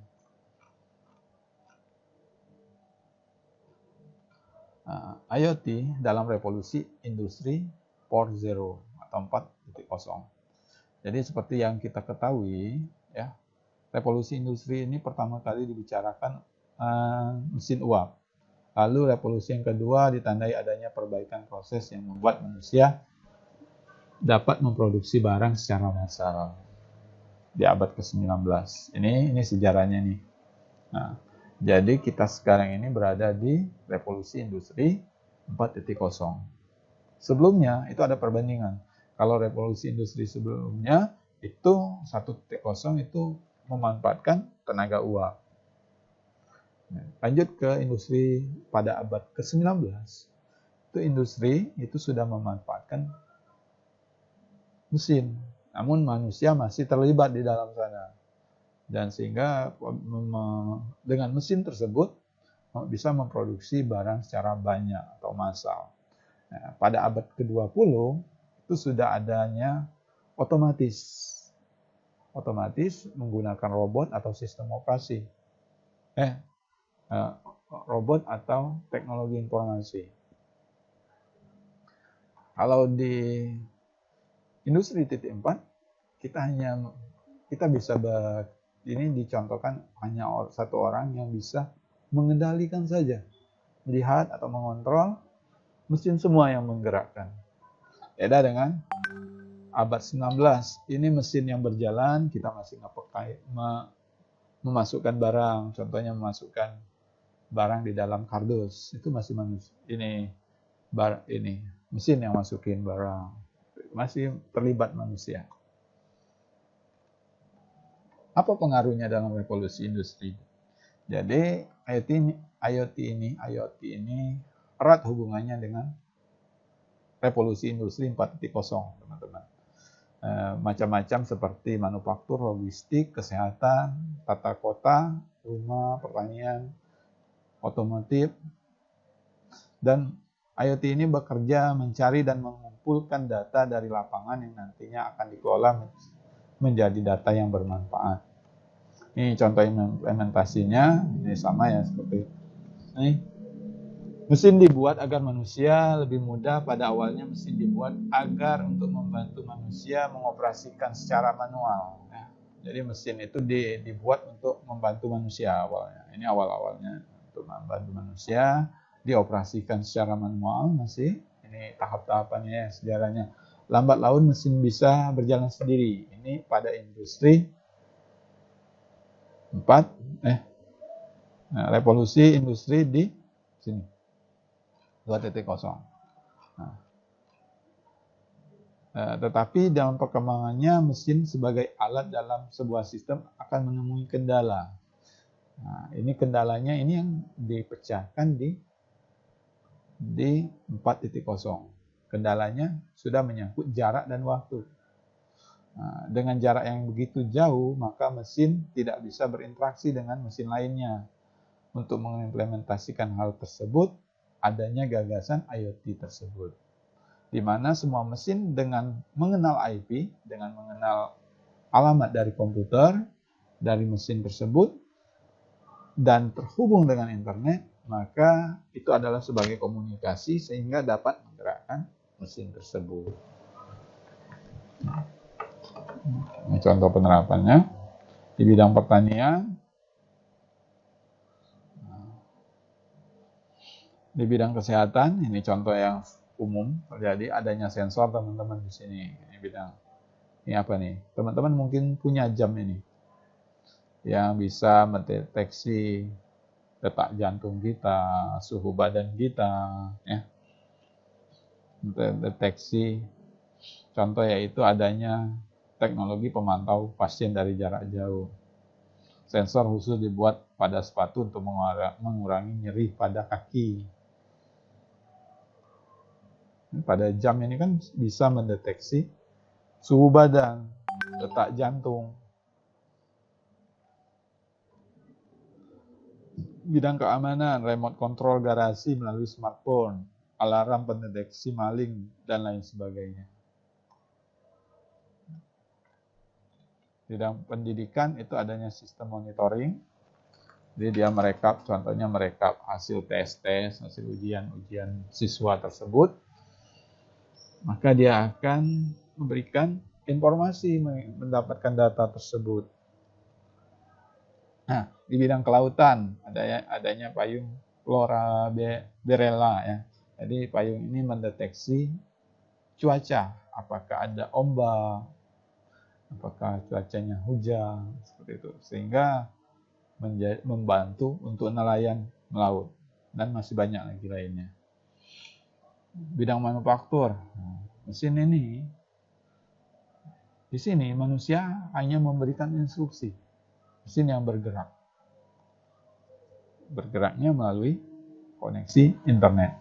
IoT dalam revolusi industri 4.0 atau 4.0. Jadi seperti yang kita ketahui ya, revolusi industri ini pertama kali dibicarakan mesin uap. Lalu revolusi yang kedua ditandai adanya perbaikan proses yang membuat manusia dapat memproduksi barang secara massal di abad ke-19. Ini sejarahnya nih. Nah, jadi kita sekarang ini berada di revolusi industri 4.0. Sebelumnya itu ada perbandingan. Kalau revolusi industri sebelumnya itu 1.0 itu memanfaatkan tenaga uap. Lanjut ke industri pada abad ke-19. Itu industri itu sudah memanfaatkan mesin. Namun manusia masih terlibat di dalam sana. Dan sehingga dengan mesin tersebut bisa memproduksi barang secara banyak atau massal. Nah, pada abad ke-20 itu sudah adanya otomatis. Otomatis menggunakan robot atau sistem operasi. Robot atau teknologi informasi. Kalau di industri 4, kita bisa ini dicontohkan hanya satu orang yang bisa mengendalikan saja, melihat atau mengontrol mesin semua yang menggerakkan. Beda dengan abad 19, ini mesin yang berjalan, kita masih memasukkan barang, contohnya memasukkan barang di dalam kardus, itu masih manusia. Ini mesin yang masukin barang, masih terlibat manusia. Apa pengaruhnya dalam revolusi industri? Jadi IoT ini erat hubungannya dengan revolusi industri 4.0, teman-teman. Macam-macam seperti manufaktur, logistik, kesehatan, tata kota, rumah, pertanian, otomotif. Dan IoT ini bekerja mencari dan mengumpulkan data dari lapangan yang nantinya akan dikelola menjadi data yang bermanfaat. Ini contoh implementasinya, ini sama ya seperti ini. Mesin dibuat agar manusia lebih mudah. Pada awalnya mesin dibuat agar untuk membantu manusia mengoperasikan secara manual. Jadi mesin itu dibuat untuk membantu manusia awalnya. Ini awal-awalnya untuk membantu manusia, dioperasikan secara manual masih. Ini tahap-tahapannya ya, sejarahnya. Lambat laun mesin bisa berjalan sendiri. Ini pada industri 4, revolusi industri di sini 2.0. Tetapi dalam perkembangannya mesin sebagai alat dalam sebuah sistem akan menemui kendala. Nah, ini kendalanya ini yang dipecahkan di 4.0. Kendalanya sudah menyangkut jarak dan waktu. Nah, dengan jarak yang begitu jauh, maka mesin tidak bisa berinteraksi dengan mesin lainnya. Untuk mengimplementasikan hal tersebut, adanya gagasan IoT tersebut. Di mana semua mesin dengan mengenal IP, dengan mengenal alamat dari komputer, dari mesin tersebut, dan terhubung dengan internet, maka itu adalah sebagai komunikasi sehingga dapat menggerakkan mesin tersebut. contoh penerapannya di bidang pertanian, di bidang kesehatan. Ini contoh yang umum terjadi, adanya sensor teman-teman di sini. Ini bidang, ini apa nih? Teman-teman mungkin punya jam ini yang bisa mendeteksi detak jantung kita, suhu badan kita, ya. Deteksi. Contoh yaitu adanya teknologi pemantau pasien dari jarak jauh. Sensor khusus dibuat pada sepatu untuk mengurangi nyeri pada kaki. Pada jam ini kan bisa mendeteksi suhu badan, detak jantung. Bidang keamanan, remote control garasi melalui smartphone, alarm pendeteksi maling, dan lain sebagainya. Bidang pendidikan itu adanya sistem monitoring. Jadi dia merekap, contohnya merekap hasil tes-tes, hasil ujian-ujian siswa tersebut. Maka dia akan memberikan informasi, mendapatkan data tersebut. Nah, di bidang kelautan adanya payung Flora Berella, ya. Jadi payung ini mendeteksi cuaca, apakah ada ombak, apakah cuacanya hujan, seperti itu, sehingga membantu untuk nelayan melaut, dan masih banyak lagi lainnya. Bidang manufaktur, mesin ini, di sini manusia hanya memberikan instruksi, mesin yang bergerak. Bergeraknya melalui koneksi internet.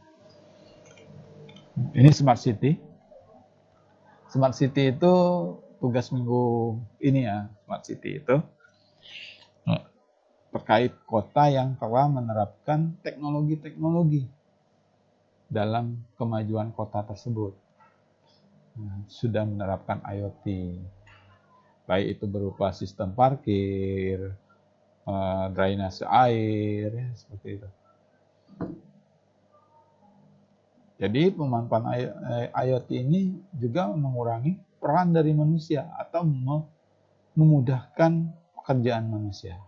Ini smart city. Smart city itu tugas minggu ini ya, smart city itu terkait kota yang telah menerapkan teknologi-teknologi dalam kemajuan kota tersebut. Sudah menerapkan IoT, baik itu berupa sistem parkir, drainase air, ya, seperti itu. Jadi pemanfaatan IoT ini juga mengurangi peran dari manusia atau memudahkan pekerjaan manusia.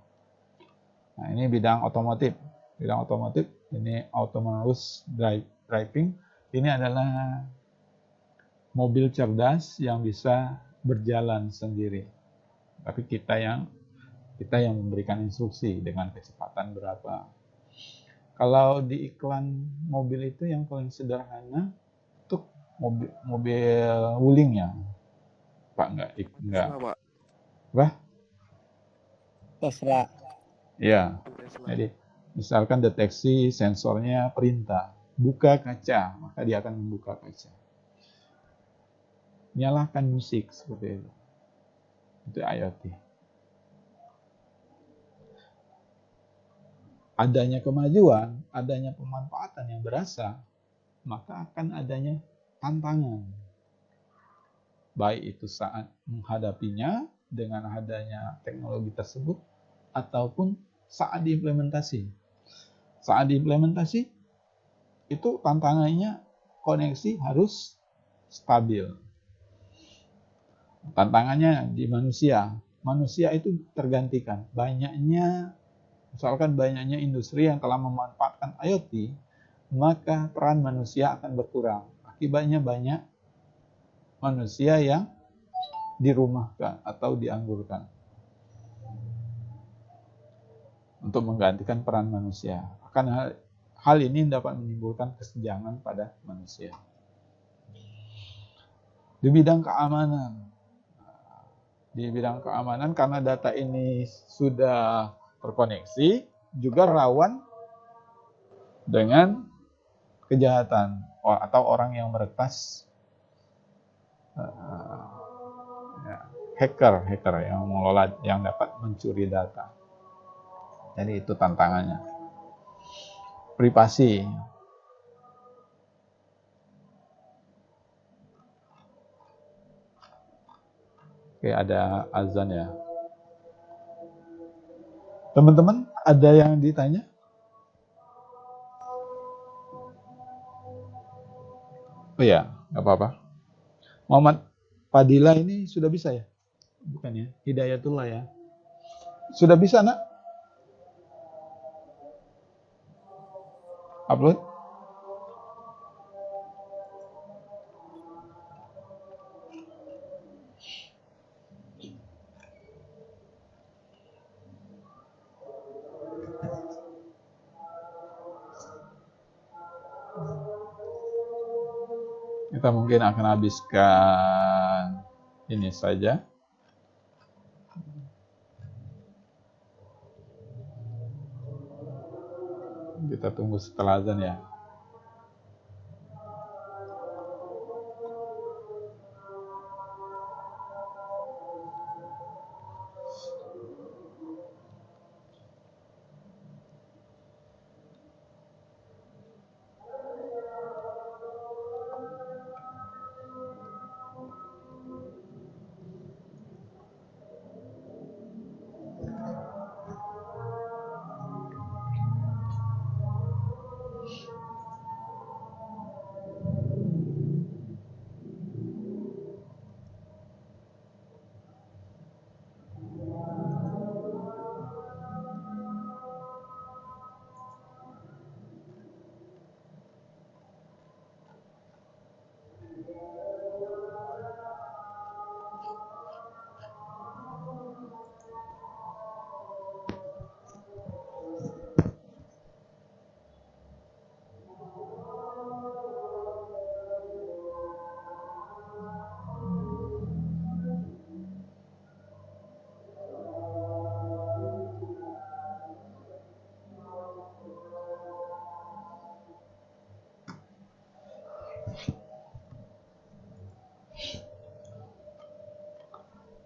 Nah, ini bidang otomotif. Bidang otomotif, ini autonomous driving. Ini adalah mobil cerdas yang bisa berjalan sendiri. Tapi kita yang memberikan instruksi dengan kecepatan berapa. Kalau di iklan mobil itu yang paling sederhana untuk mobil wuling ya, Pak, enggak. Apa? Tesla. Ya. Jadi misalkan deteksi sensornya perintah, buka kaca, maka dia akan membuka kaca. Nyalakan musik, seperti itu. Itu IoT. Adanya kemajuan, adanya pemanfaatan yang berasa, maka akan adanya tantangan. Baik itu saat menghadapinya dengan adanya teknologi tersebut, ataupun saat diimplementasi. Saat diimplementasi, itu tantangannya koneksi harus stabil. Tantangannya di manusia. Manusia itu tergantikan. Misalkan banyaknya industri yang telah memanfaatkan IoT, maka peran manusia akan berkurang. Akibatnya banyak manusia yang dirumahkan atau dianggurkan untuk menggantikan peran manusia. Akan hal ini dapat menimbulkan kesenjangan pada manusia. Di bidang keamanan, karena data ini sudah terkoneksi, juga rawan dengan kejahatan atau orang yang meretas, hacker yang mengelola, yang dapat mencuri data. Jadi itu tantangannya. Privasi. Oke, ada azan ya. Teman-teman, ada yang ditanya? Oh ya, nggak apa-apa. Muhammad Fadila ini sudah bisa ya? bukan ya, Hidayatullah ya. Sudah bisa nak? Upload? Kita mungkin akan habiskan ini saja. Kita tunggu setelah azan ya.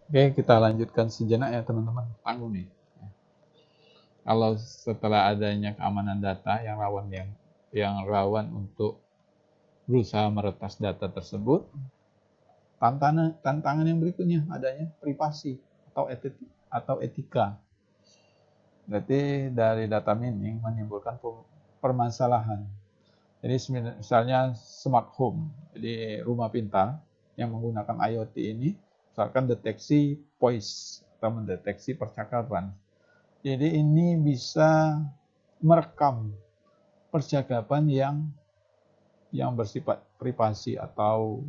Oke, kita lanjutkan sejenak ya teman-teman. Tangguh nih. Kalau setelah adanya keamanan data yang rawan untuk berusaha meretas data tersebut, tantangan yang berikutnya adanya privasi atau etika. Berarti dari data mining menimbulkan permasalahan. Jadi misalnya smart home, jadi rumah pintar yang menggunakan IoT ini, misalkan deteksi voice atau mendeteksi percakapan. Jadi ini bisa merekam percakapan yang bersifat privasi atau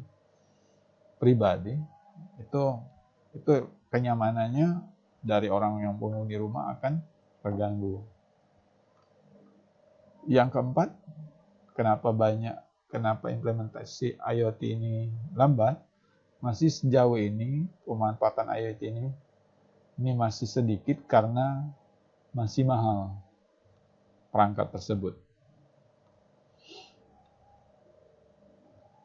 pribadi. Itu kenyamanannya dari orang yang penghuni rumah akan terganggu. Yang keempat, kenapa implementasi IoT ini lambat? Masih sejauh ini pemanfaatan IoT ini masih sedikit karena masih mahal perangkat tersebut.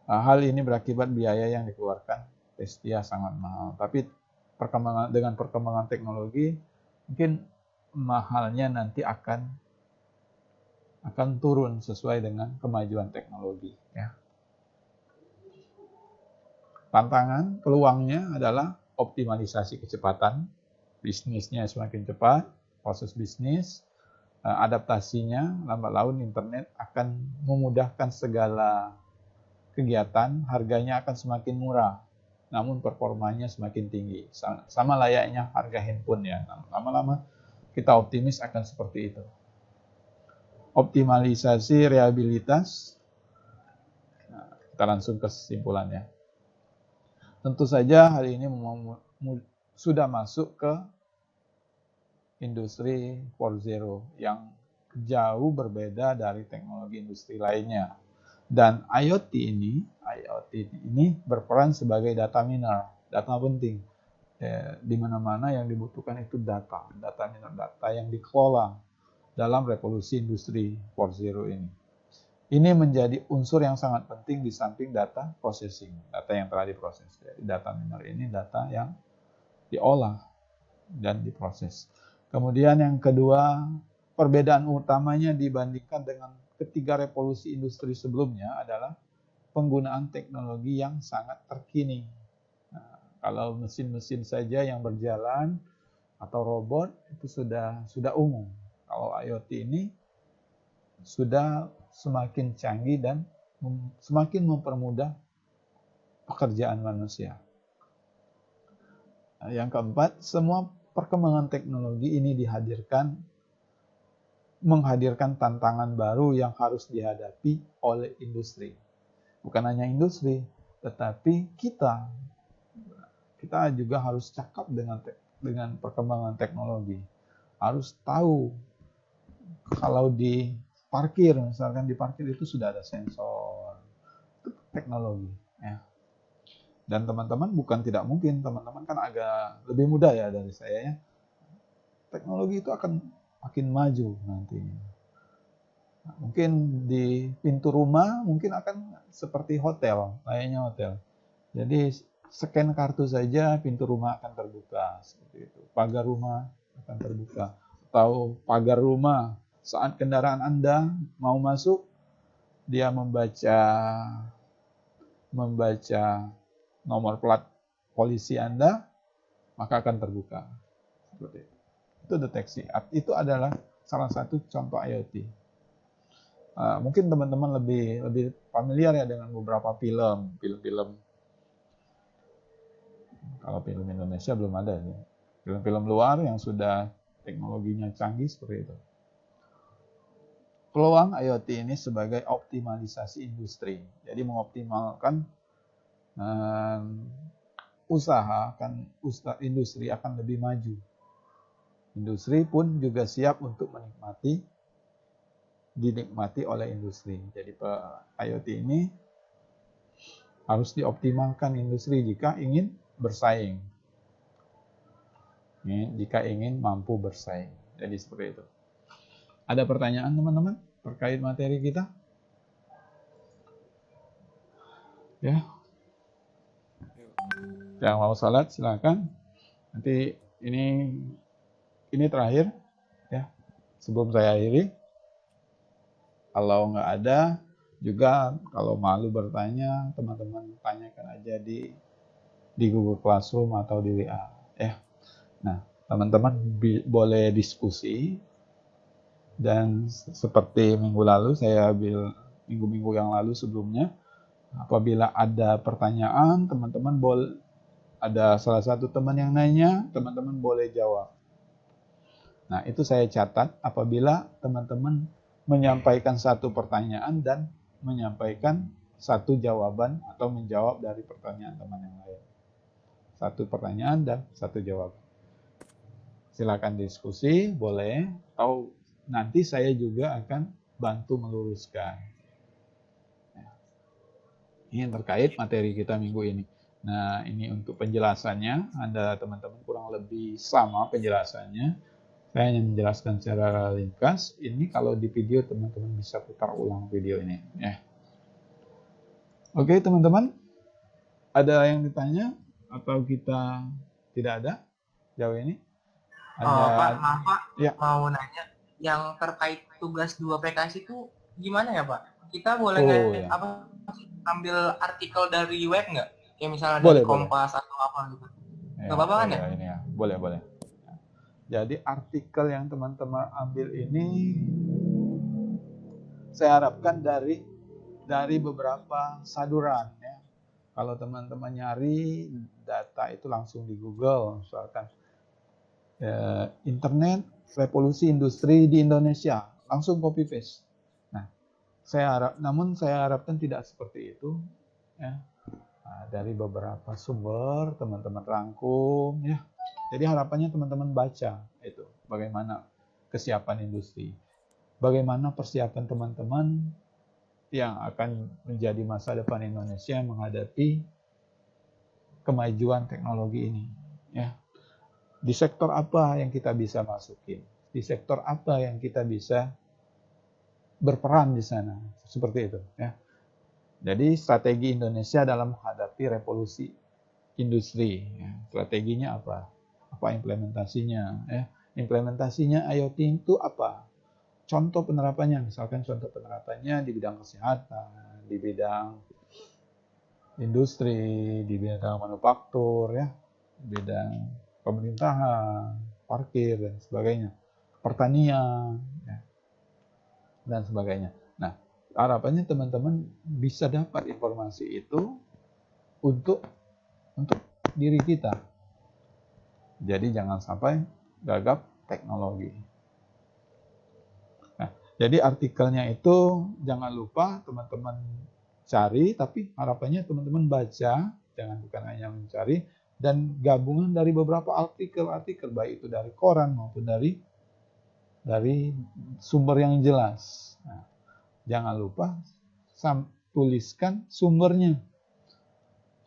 Hal ini berakibat biaya yang dikeluarkan pastinya sangat mahal. Tapi dengan perkembangan teknologi, mungkin mahalnya nanti akan turun sesuai dengan kemajuan teknologi. Ya. Tantangan, peluangnya adalah optimalisasi kecepatan, bisnisnya semakin cepat, proses bisnis, adaptasinya, lambat laun internet akan memudahkan segala kegiatan, harganya akan semakin murah, namun performanya semakin tinggi. Sama layaknya harga handphone ya, lama-lama kita optimis akan seperti itu. Optimalisasi rehabilitas, kita langsung ke kesimpulannya. Tentu saja hal ini sudah masuk ke industri 4.0 yang jauh berbeda dari teknologi industri lainnya. Dan IoT ini berperan sebagai data miner, data penting. Di mana-mana yang dibutuhkan itu data miner, data yang dikelola dalam revolusi industri 4.0 ini. Ini menjadi unsur yang sangat penting di samping data processing, data yang telah diproses. Jadi data miner ini data yang diolah dan diproses. Kemudian yang kedua, perbedaan utamanya dibandingkan dengan ketiga revolusi industri sebelumnya adalah penggunaan teknologi yang sangat terkini. Nah, kalau mesin-mesin saja yang berjalan atau robot itu sudah umum. Kalau IoT ini sudah semakin canggih dan semakin mempermudah pekerjaan manusia. Yang keempat, semua perkembangan teknologi ini menghadirkan tantangan baru yang harus dihadapi oleh industri. Bukan hanya industri, tetapi kita juga harus cakap dengan perkembangan teknologi. Harus tahu kalau di parkir, misalkan di parkir itu sudah ada sensor, itu teknologi. Ya. Dan teman-teman bukan tidak mungkin, teman-teman kan agak lebih muda ya dari saya ya. Teknologi itu akan makin maju nantinya. Nah, mungkin di pintu rumah mungkin akan seperti hotel, layaknya hotel. Jadi scan kartu saja pintu rumah akan terbuka seperti itu. Pagar rumah akan terbuka. Atau pagar rumah saat kendaraan Anda mau masuk, dia membaca nomor plat polisi Anda, maka akan terbuka. Seperti itu. Itu deteksi. Itu adalah salah satu contoh IoT. Mungkin teman-teman lebih familiar ya dengan beberapa film. Kalau film Indonesia belum ada ya. Film-film luar yang sudah teknologinya canggih seperti itu. Peluang IoT ini sebagai optimalisasi industri. Jadi mengoptimalkan industri akan lebih maju. Industri pun juga siap untuk dinikmati oleh industri. Jadi IoT ini harus dioptimalkan industri jika ingin bersaing. Jika ingin mampu bersaing. Jadi seperti itu. Ada pertanyaan teman-teman terkait materi kita? Ya. Yang mau salat silakan. Nanti ini terakhir ya. Sebelum saya akhiri. Kalau nggak ada juga kalau malu bertanya, teman-teman tanyakan aja di Google Classroom atau di WA ya. Nah, teman-teman boleh diskusi. Dan seperti minggu yang lalu sebelumnya, apabila ada pertanyaan, teman-teman ada salah satu teman yang nanya, teman-teman boleh jawab. Nah, itu saya catat apabila teman-teman menyampaikan satu pertanyaan dan menyampaikan satu jawaban atau menjawab dari pertanyaan teman yang lain. Satu pertanyaan dan satu jawaban. Silakan diskusi, boleh, atau nanti saya juga akan bantu meluruskan. Ini terkait materi kita minggu ini. Nah, ini untuk penjelasannya, Anda teman-teman kurang lebih sama penjelasannya. Saya hanya menjelaskan secara ringkas. Ini kalau di video teman-teman bisa putar ulang video ini. Ya. Oke teman-teman, ada yang ditanya atau kita tidak ada jauh ini? Pak, maaf Pak, ya. Mau nanya yang terkait tugas 2 aplikasi itu gimana ya Pak? Kita boleh ambil artikel dari web nggak? Kayak misalnya dari Kompas atau apa gitu. Nggak apa-apa kan ya? Ini ya? Boleh. Jadi artikel yang teman-teman ambil ini saya harapkan dari beberapa saluran ya. Kalau teman-teman nyari data itu langsung di Google, misalkan internet revolusi industri di Indonesia, langsung copy paste. Nah, saya harapkan tidak seperti itu ya. Nah, dari beberapa sumber teman-teman rangkum ya. Jadi harapannya teman-teman baca itu bagaimana kesiapan industri. Bagaimana persiapan teman-teman yang akan menjadi masa depan Indonesia menghadapi kemajuan teknologi ini ya. Di sektor apa yang kita bisa masukin? Di sektor apa yang kita bisa berperan di sana? Seperti itu ya. Jadi strategi Indonesia dalam menghadapi revolusi industri ya. Strateginya apa? Apa implementasinya ya? Implementasinya IoT itu apa? Contoh penerapannya, misalkan contoh penerapannya di bidang kesehatan, di bidang industri, di bidang manufaktur ya, di bidang pemerintahan, parkir dan sebagainya, pertanian ya, dan sebagainya. Nah, harapannya teman-teman bisa dapat informasi itu untuk diri kita. Jadi jangan sampai gagap teknologi. Nah, jadi artikelnya itu jangan lupa teman-teman cari, tapi harapannya teman-teman baca, jangan bukan hanya mencari, dan gabungan dari beberapa artikel-artikel, baik itu dari koran maupun dari sumber yang jelas. Nah, jangan lupa tuliskan sumbernya.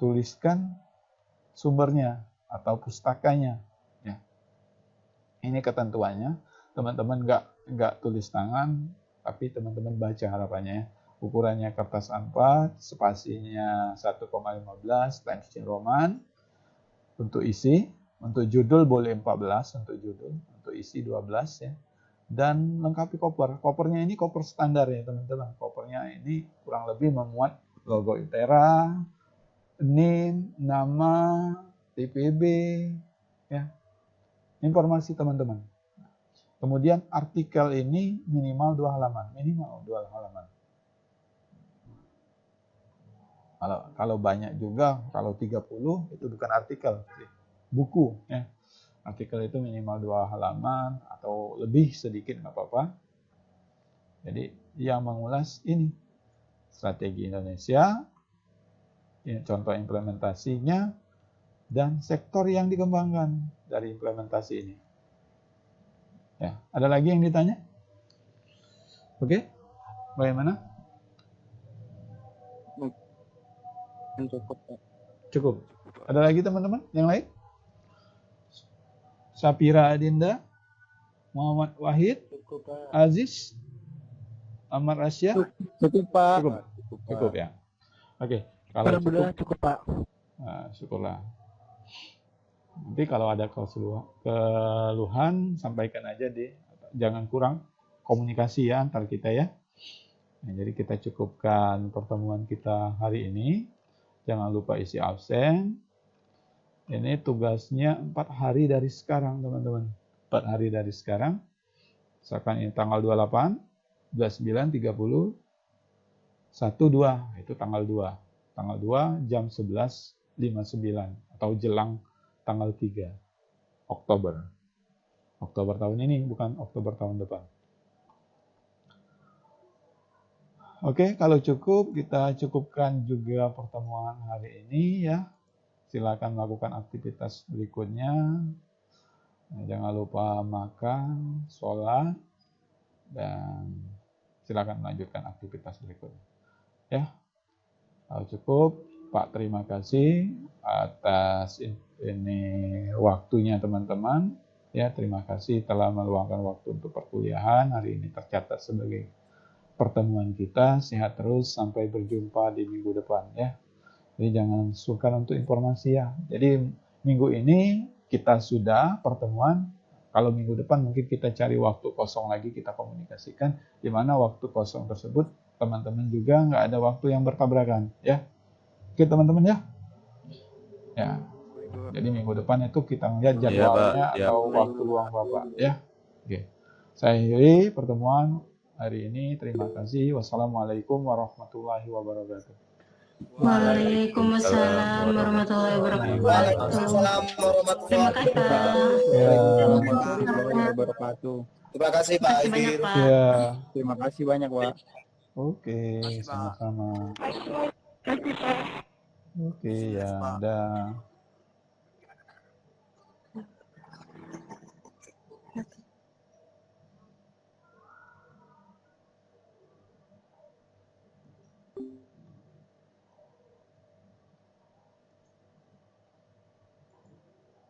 Tuliskan sumbernya atau pustakanya. Ya. Ini ketentuannya. Teman-teman nggak tulis tangan, tapi teman-teman baca harapannya. Ukurannya kertas A4, spasinya 1,15 Times New Roman. Untuk isi, untuk judul boleh 14 untuk judul, untuk isi 12 ya. Dan lengkapi koper. Kopernya ini koper standar ya teman-teman. Kopernya ini kurang lebih memuat logo ITERA, NIM, nama, TPB, ya. Informasi teman-teman. Kemudian artikel ini minimal 2 halaman, minimal 2 halaman. Kalau banyak juga, kalau 30 itu bukan artikel, buku ya. Artikel itu minimal 2 halaman atau lebih sedikit nggak apa-apa. Jadi yang mengulas ini strategi Indonesia, ini contoh implementasinya dan sektor yang dikembangkan dari implementasi ini. Ya, ada lagi yang ditanya? Oke, bagaimana? Cukup. Ada lagi teman-teman yang lain? Sapira Adinda, Muhammad Wahid, Aziz, Amar Asya. Cukup Pak. Cukup ya. Oke, kalau cukup Pak. Nah, syukurlah. Nanti kalau ada keluhan sampaikan aja deh. Jangan kurang komunikasi ya antar kita ya. Nah, jadi kita cukupkan pertemuan kita hari ini. Jangan lupa isi absen. Ini tugasnya 4 hari dari sekarang, teman-teman. 4 hari dari sekarang. Misalkan ini tanggal 28, 29, 30, 1, 2. Itu tanggal 2. Tanggal 2 jam 11.59. Atau jelang tanggal 3 Oktober. Oktober tahun ini, bukan Oktober tahun depan. Oke, kalau cukup, kita cukupkan juga pertemuan hari ini ya. Silakan melakukan aktivitas berikutnya. Nah, jangan lupa makan, sholat, dan silakan melanjutkan aktivitas berikutnya. Ya, kalau cukup, Pak terima kasih atas ini waktunya teman-teman. Ya, terima kasih telah meluangkan waktu untuk perkuliahan. Hari ini tercatat sebagai pertemuan kita. Sehat terus sampai berjumpa di minggu depan ya. Jadi jangan sungkan untuk informasi ya. Jadi minggu ini kita sudah pertemuan. Kalau minggu depan mungkin kita cari waktu kosong lagi, kita komunikasikan. Di mana waktu kosong tersebut teman-teman juga nggak ada waktu yang bertabrakan ya. Oke teman-teman ya. Ya. Jadi minggu depan itu kita melihat jadwalnya atau waktu luang Bapak ya. Oke. Saya akhiri pertemuan hari ini. Terima kasih. Wassalamualaikum warahmatullahi wabarakatuh. Waalaikumsalam warahmatullahi wabarakatuh. Waalaikumsalam Terima kasih Pak. Terima kasih Pak. Terima kasih banyak Pak. Ya. Terima kasih banyak Pak. Oke, sama-sama. Terima kasih Pak. Oke, ya, dah.